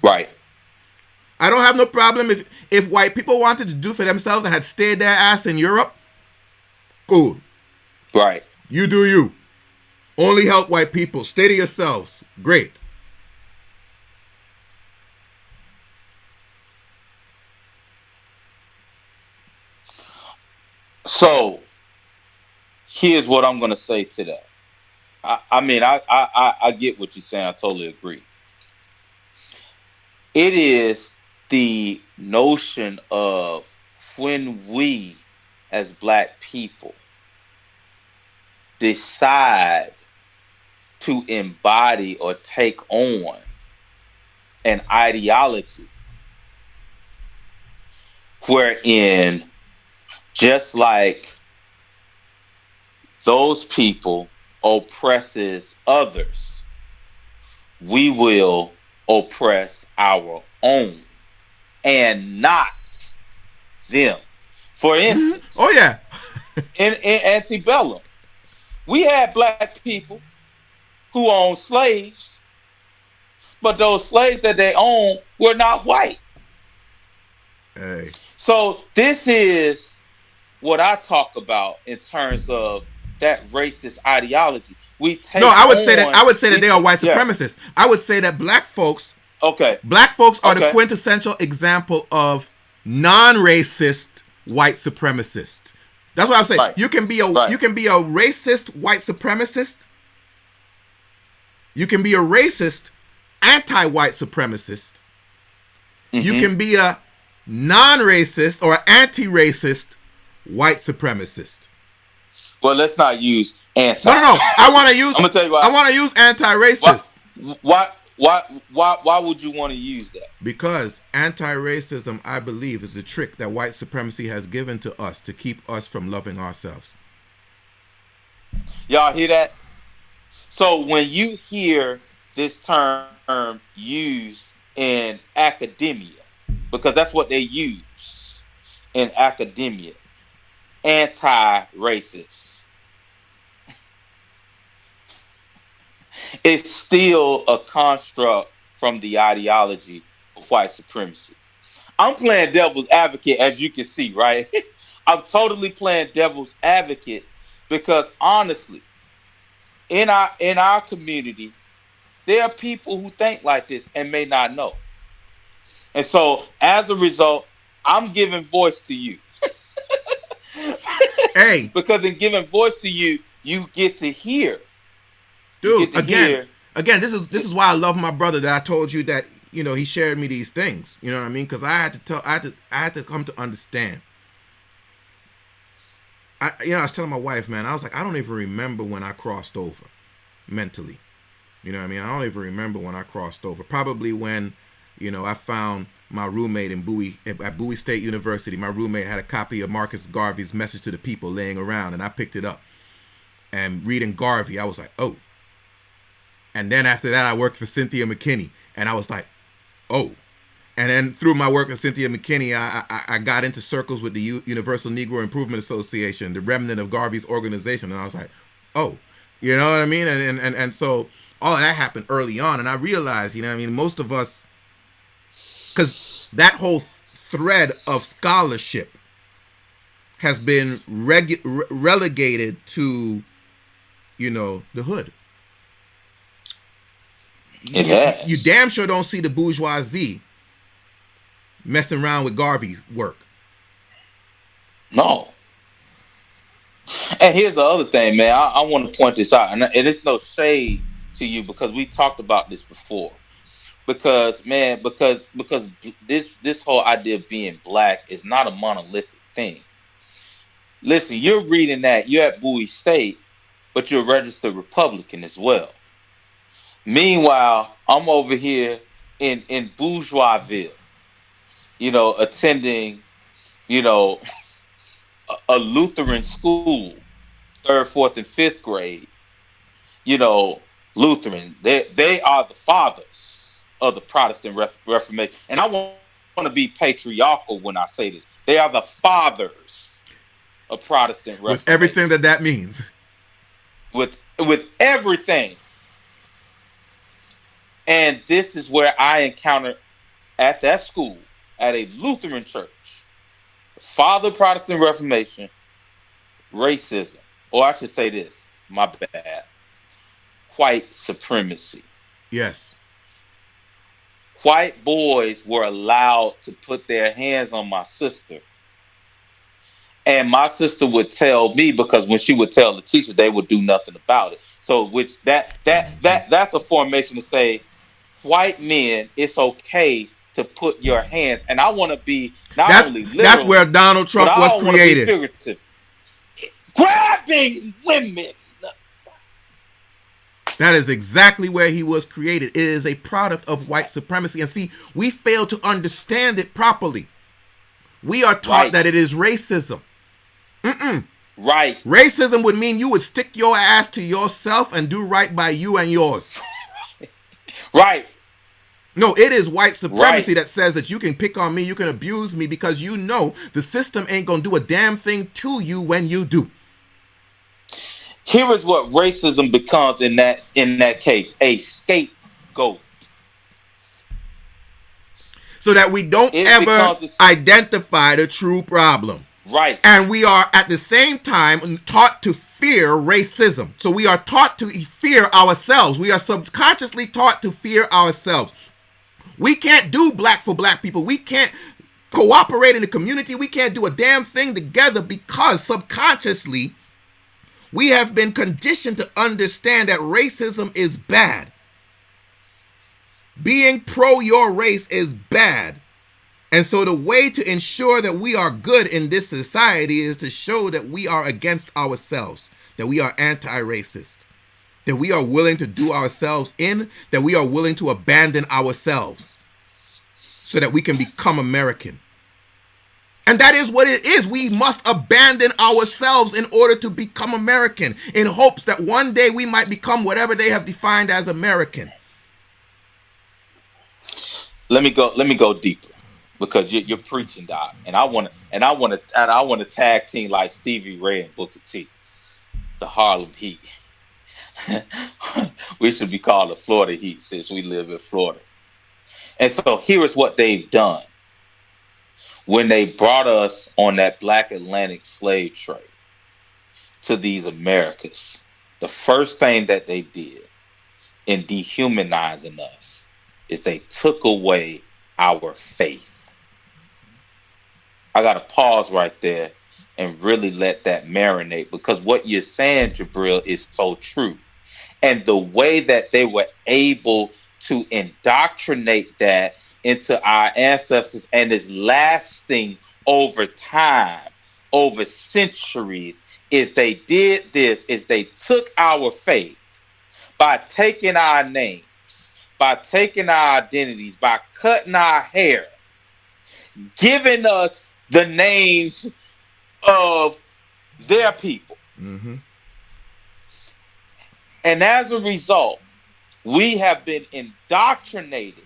Right. I don't have no problem if white people wanted to do for themselves and had stayed their ass in Europe. Cool. Right. You do you. Only help white people. Stay to yourselves. Great. So here's what I'm gonna say to that. I mean, I get what you're saying. I totally agree. It is the notion of when we as black people decide to embody or take on an ideology wherein just like those people oppresses others, we will oppress our own and not them. For instance, Oh yeah. in antebellum, we had black people who owned slaves, but those slaves that they owned were not white. Hey. So this is what I talk about in terms of that racist ideology. We No, take on I would say that they are white yeah. supremacists. I would say that Okay. black folks are the Okay. quintessential example of non-racist white supremacists. That's what I would say. Right. Right. You can be a racist white supremacist. You can be a racist anti-white supremacist. You Hmm. can be a non-racist or anti-racist white supremacist. Well, let's not use No, anti. no, no. I'm gonna tell you why. I want to use Why? anti-racist Why would you want to use that? because anti-racism, I believe, is a trick that white supremacy has given to us to keep us from loving ourselves. Y'all hear that? So when you hear this term used in academia, because that's what they use in academia, anti-racist, it's still a construct from the ideology of white supremacy. I'm playing devil's advocate, as you can see, right? I'm totally playing devil's advocate because honestly, in our community, there are people who think like this and may not know. And so as a result, I'm giving voice to you. Hey, Because in giving voice to you, you get to hear. You dude, get to hear. again, this is why I love my brother that I told you that, he shared me these things. You know what I mean? Because I had to come to understand. I was telling my wife, man, I was like, I don't even remember when I crossed over mentally. You know what I mean? I don't even remember when I crossed over. Probably when, I found my roommate in Bowie at Bowie State University. My roommate had a copy of Marcus Garvey's Message to the People laying around, and I picked it up. And reading Garvey, I was like, oh. And then after that, I worked for Cynthia McKinney, and I was like, oh. And then through my work with Cynthia McKinney, I got into circles with the Universal Negro Improvement Association, the remnant of Garvey's organization, and I was like, oh, you know what I mean? And so all of that happened early on, and I realized, most of us, because that whole thread of scholarship has been relegated to, the hood. It You has. damn sure don't see the bourgeoisie messing around with Garvey's work. No. And here's the other thing, man. I want to point this out, and it's no shade to you because we talked about this before. Because man, because this whole idea of being black is not a monolithic thing. Listen, you're reading that you're at Bowie State, but you're a registered Republican as well. Meanwhile, I'm over here in Bourgeoisville, attending, you know, a Lutheran school, third, fourth, and fifth grade. You know, Lutheran. They are the fathers of the Protestant Reformation, and I want to be patriarchal when I say this. They are the fathers of Protestant With everything Reformation that means. with everything. And this is where I encountered at that school at a Lutheran church, Father Protestant Reformation, racism, or I should say this, my bad, white supremacy. Yes. White boys were allowed to put their hands on my sister. And my sister would tell me because when she would tell the teacher, they would do nothing about it. So, which that's a formation to say, white men, it's okay to put your hands. And I want to be not only That's where literal, Donald but Trump was I want to be created. figurative. Grabbing women. That is exactly where he was created. It is a product of white supremacy. And see, we fail to understand it properly. We are taught Right, that it is racism. Mm-mm. right, Racism would mean you would stick your ass to yourself and do right by you and yours. right, No, it is white right. supremacy that says that you can pick on me, you can abuse me because you know the system ain't gonna do a damn thing to you when you do. Here is what racism becomes in that case: a scapegoat. So that we don't It ever becomes identify the true problem. right. And we are at the same time taught to fear racism. So we are taught to fear ourselves. We are subconsciously taught to fear ourselves. We can't do black for black people. We can't cooperate in the community. We can't do a damn thing together because subconsciously we have been conditioned to understand that racism is bad. Being pro your race is bad. And so the way to ensure that we are good in this society is to show that we are against ourselves, that we are anti-racist, that we are willing to do ourselves in, that we are willing to abandon ourselves so that we can become American. And that is what it is. We must abandon ourselves in order to become American, in hopes that one day we might become whatever they have defined as American. Let me go deeper because you're preaching, Doc, and I want to tag team like Stevie Ray and Booker T, the Harlem Heat. We should be called the Florida Heat since we live in Florida. And so here is what they've done when they brought us on that Black Atlantic slave trade to these Americas. The first thing that they did in dehumanizing us is they took away our faith. I got to pause right there and really let that marinate because what you're saying, Jabril, is so true. And the way that they were able to indoctrinate that into our ancestors and is lasting over time, over centuries, is they did this, is they took our faith by taking our names, by taking our identities, by cutting our hair, giving us the names of their people. Mm-hmm. And as a result, we have been indoctrinated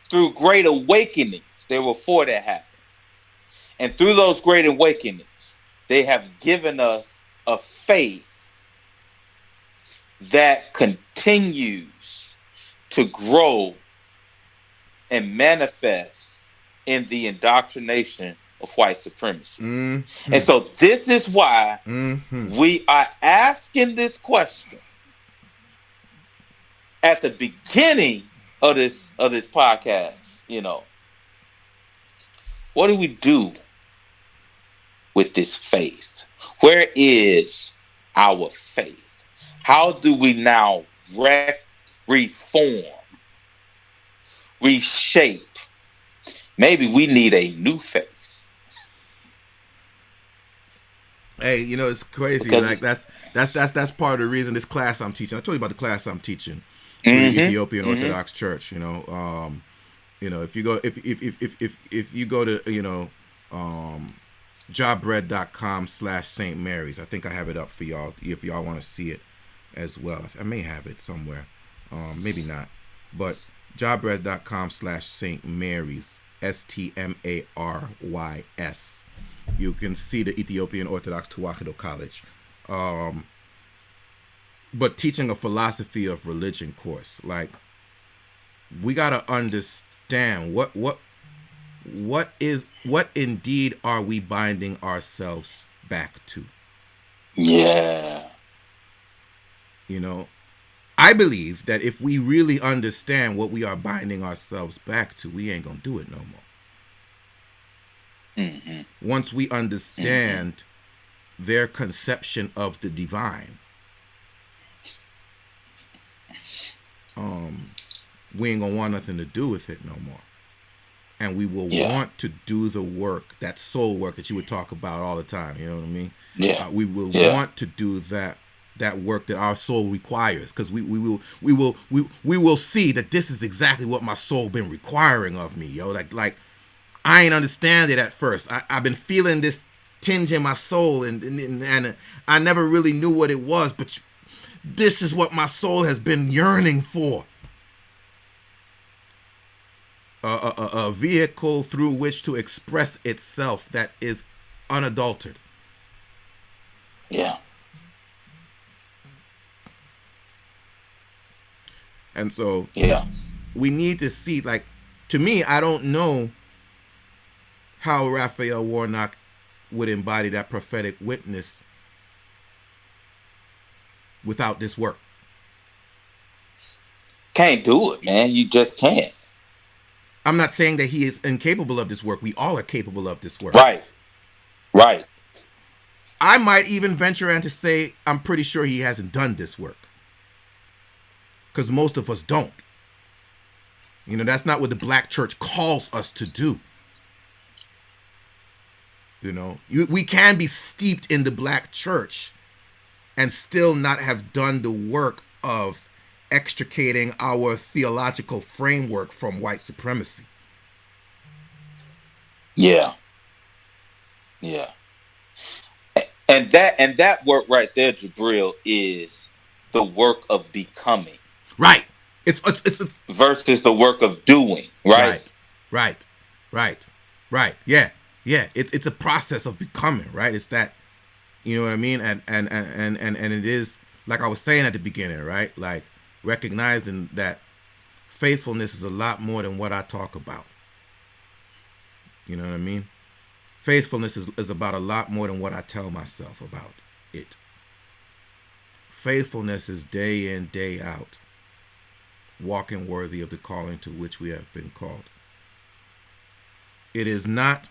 through great awakenings. There were four that happened. And through those great awakenings, they have given us a faith that continues to grow and manifest in the indoctrination of white supremacy. Mm-hmm. And so this is why Mm-hmm. we are asking this question at the beginning of this podcast. What do we do with this faith? Where is our faith? How do we now reform, reshape? Maybe we need a new faith Hey, it's crazy. because. Like that's part of the reason this class I'm teaching. I told you about the class I'm teaching through the Mm-hmm. Ethiopian Mm-hmm. Orthodox Church. If you go if you go to jobbread.com/St. Mary's, I think I have it up for y'all if y'all want to see it as well. I may have it somewhere, maybe not, but jobbread.com/St. Mary's, STMARYS. You can see the Ethiopian Orthodox Tewahedo College. But teaching a philosophy of religion course, like we gotta understand what indeed are we binding ourselves back to. Yeah. You know, I believe that if we really understand what we are binding ourselves back to, we ain't gonna do it no more. Mm-hmm. Once we Mm-hmm. understand their conception of the divine, um, we ain't gonna want nothing to do with it no more. And we will Yeah. want to do the work, that soul work that you would talk about all the time. You know what I mean? Yeah. We will Yeah. want to do that work that our soul requires, because we will see that this is exactly what my soul been requiring of me, yo. Like I ain't understand it at first. I've been feeling this tinge in my soul, and I never really knew what it was, but this is what my soul has been yearning for. A vehicle through which to express itself that is unadulterated. Yeah. And so Yeah. we need to see, like, to me, I don't know how Raphael Warnock would embody that prophetic witness without this work. Can't do it, man. You just can't. I'm not saying that he is incapable of this work. We all are capable of this work. Right. Right. I might even venture in to say I'm pretty sure he hasn't done this work. Because most of us don't. You know, that's not what the black church calls us to do. You know, we can be steeped in the black church and still not have done the work of extricating our theological framework from white supremacy. Yeah. Yeah. And that work right there, Jabril, is the work of becoming Right. It's versus the work of doing, right? right. Right. Right. Right. Yeah. Yeah. It's a process of becoming, right? It's that, you know what I mean? And it is, like I was saying at the beginning, right? Like recognizing that faithfulness is a lot more than what I talk about. You know what I mean? Faithfulness is about a lot more than what I tell myself about it. Faithfulness is day in, day out, walking worthy of the calling to which we have been called. It is not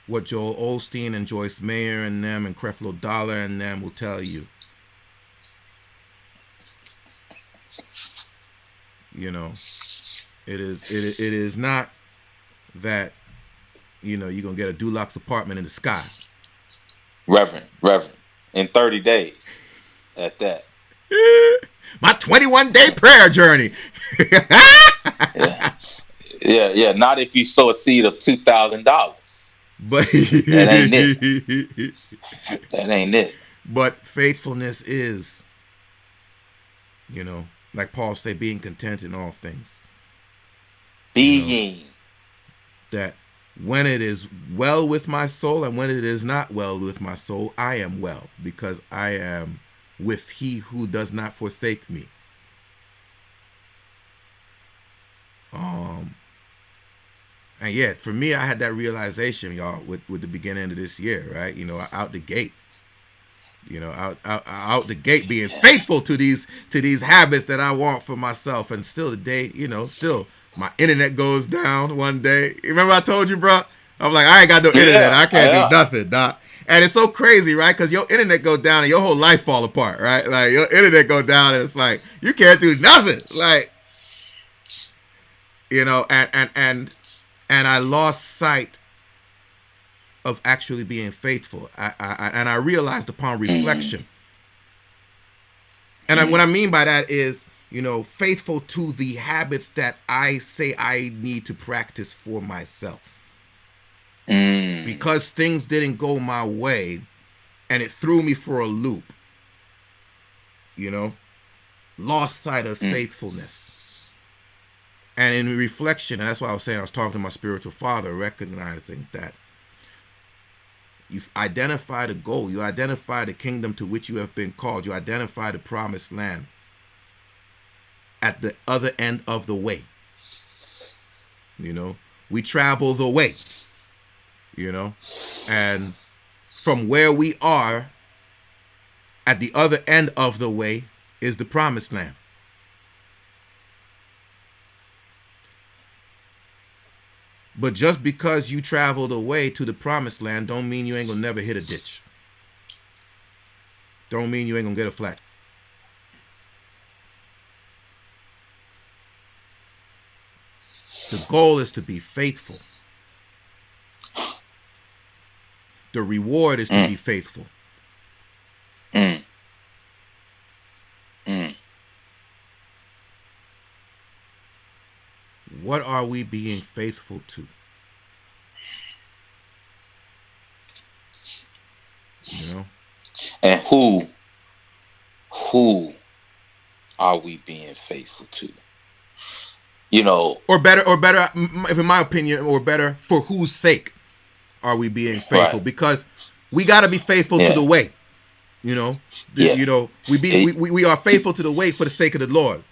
what Joel Osteen and Joyce Mayer and them and Creflo Dollar and them will tell you. You know, it is not that, you know, you're gonna get a deluxe apartment in the sky. Reverend. In 30 days at that. My 21-day prayer journey. Yeah. Yeah. Not if you sow a seed of $2,000. but That ain't it. That ain't it. but faithfulness is, you know, like Paul said, being content in all things. You know, Being. that when it is well with my soul and when it is not well with my soul, I am well because I am with he who does not forsake me. Um, and yeah, for me, I had that realization, y'all, with the beginning of this year, right? You know, out the gate, you know, out the gate, being faithful to these habits that I want for myself, and still today, you know, still my internet goes down one day. Remember I told you, bro? I'm like, I ain't got no internet. Yeah. I can't do Yeah. nothing, doc. And it's so crazy, right? Because your internet go down and your whole life fall apart, right? Like your internet go down and it's like you can't do nothing. Like, you know, and I lost sight of actually being faithful. And I realized upon Mm-hmm. reflection. And what I mean by that is, you know, faithful to the habits that I say I need to practice for myself. Mm. Because things didn't go my way and it threw me for a loop, you know, lost sight of Mm. faithfulness. And in reflection, and that's why I was saying I was talking to my spiritual father, recognizing that you identify the goal, you identify the kingdom to which you have been called, you identify the promised land at the other end of the way. You know, we travel the way, you know, and from where we are at the other end of the way is the promised land. But just because you travel the way to the promised land don't mean you ain't gonna never hit a ditch. Don't mean you ain't gonna get a flat. The goal is to be faithful. The reward is to Mm. be faithful. Mm. Mm. What are we being faithful to? You know? And who are we being faithful to? You know, Or better, if in my opinion, or better, for whose sake are we being faithful? right. Because we got to be faithful to the Yeah. way. You know, Yeah. you know, we It, are faithful to the way for the sake of the Lord.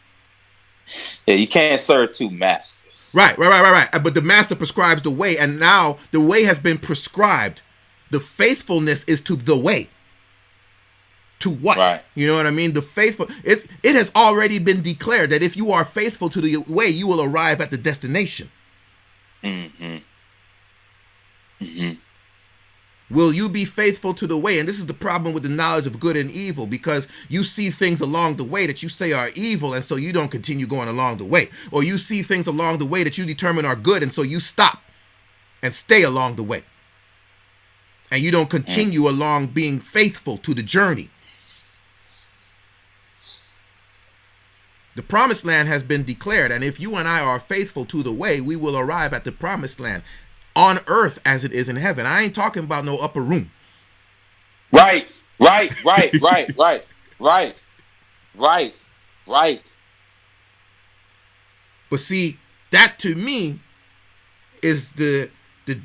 Yeah, you can't serve two masters. Right. But the master prescribes the way, and now the way has been prescribed. The faithfulness is to the way. To what? Right. You know what I mean? The faithful. It has already been declared that if you are faithful to the way, you will arrive at the destination. Mm-hmm. Mm-hmm. Will you be faithful to the way? And this is the problem with the knowledge of good and evil, because you see things along the way that you say are evil, and so you don't continue going along the way. Or you see things along the way that you determine are good, and so you stop and stay along the way. And you don't Mm. continue along being faithful to the journey. The promised land has been declared, and if you and I are faithful to the way, we will arrive at the promised land on earth as it is in heaven. I ain't talking about no upper room. Right. Right. Right. Right. Right. Right. Right. Right. But see, that to me is the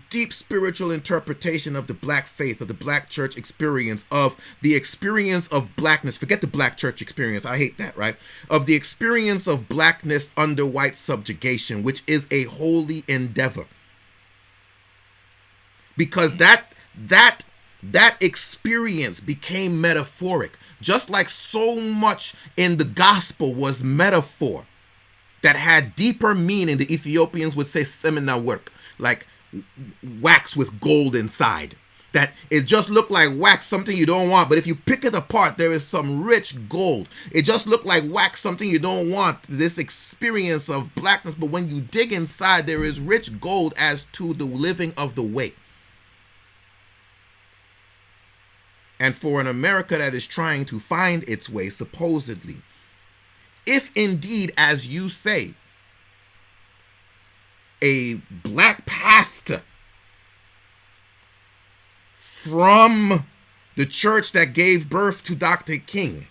deep spiritual interpretation of the black faith, of the black church experience, of the experience of blackness. Forget the black church experience. I hate that, right? Of the experience of blackness under white subjugation, which is a holy endeavor. Because Mm. that experience became metaphoric, just like so much in the gospel was metaphor that had deeper meaning. The Ethiopians would say seminar work, like wax with gold inside. That it just looked like wax, something you don't want, but if you pick it apart, there is some rich gold. It just looked like wax, something you don't want, this experience of blackness, but when you dig inside, there is rich gold as to the living of the way. And for an America that is trying to find its way, supposedly, if indeed, as you say, a black pastor from the church that gave birth to Dr. King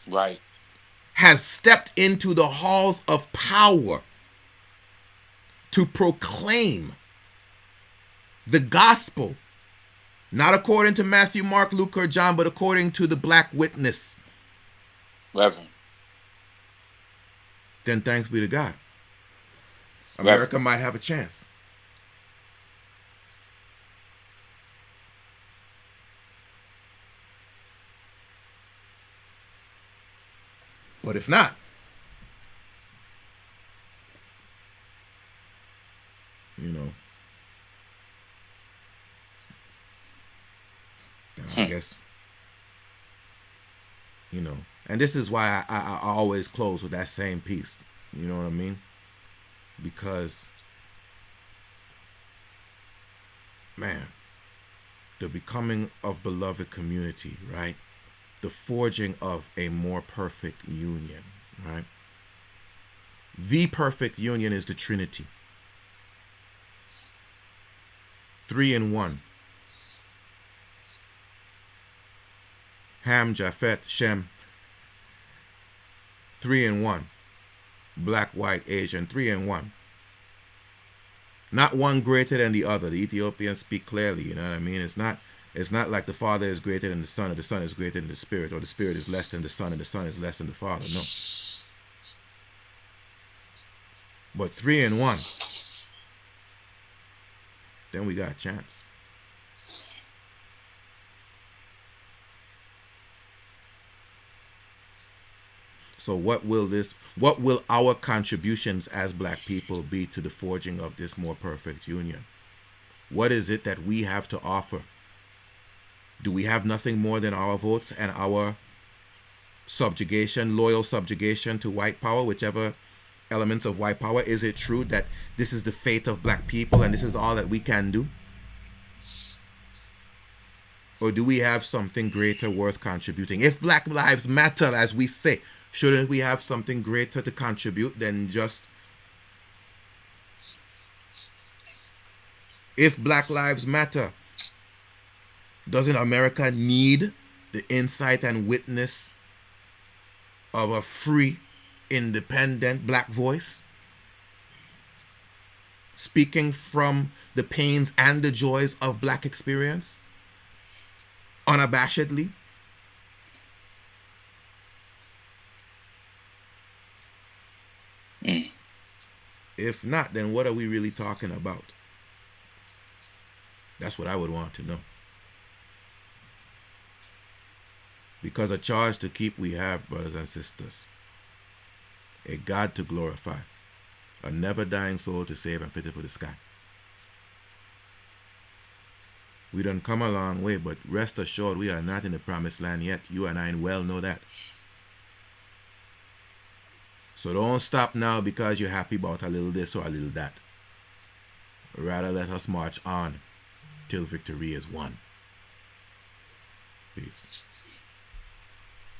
Right. has stepped into the halls of power to proclaim the gospel, not according to Matthew, Mark, Luke, or John, but according to the black witness, Reverend. then thanks be to God. Reverend. America might have a chance. But if not, you know, then I Hmm. guess, and this is why I always close with that same piece. You know what I mean? Because, man, the becoming of beloved community, right? The forging of a more perfect union, right? The perfect union is the Trinity. Three in one. Ham, Japhet, Shem. Three in one. Black, white, Asian. Three in one. Not one greater than the other. The Ethiopians speak clearly, you know what I mean? It's not like the Father is greater than the Son, or the Son is greater than the Spirit, or the Spirit is less than the Son, and the Son is less than the Father. No. But three in one. Then we got a chance. So what will our contributions as black people be to the forging of this more perfect union? What is it that we have to offer? Do we have nothing more than our votes and our subjugation, loyal subjugation to white power, whichever elements of white power? Is it true that this is the fate of black people and this is all that we can do? Or do we have something greater worth contributing? If Black Lives Matter, as we say, shouldn't we have something greater to contribute than just... If Black Lives Matter, doesn't America need the insight and witness of a free, independent black voice? Speaking from the pains and the joys of black experience? Unabashedly? If not, then what are we really talking about? That's what I would want to know. Because a charge to keep we have, brothers and sisters, a God to glorify, a never dying soul to save and fit for the sky. We done come a long way, but rest assured we are not in the promised land yet. You and I well know that. So don't stop now because you're happy about a little this or a little that. Rather let us march on till victory is won. Peace.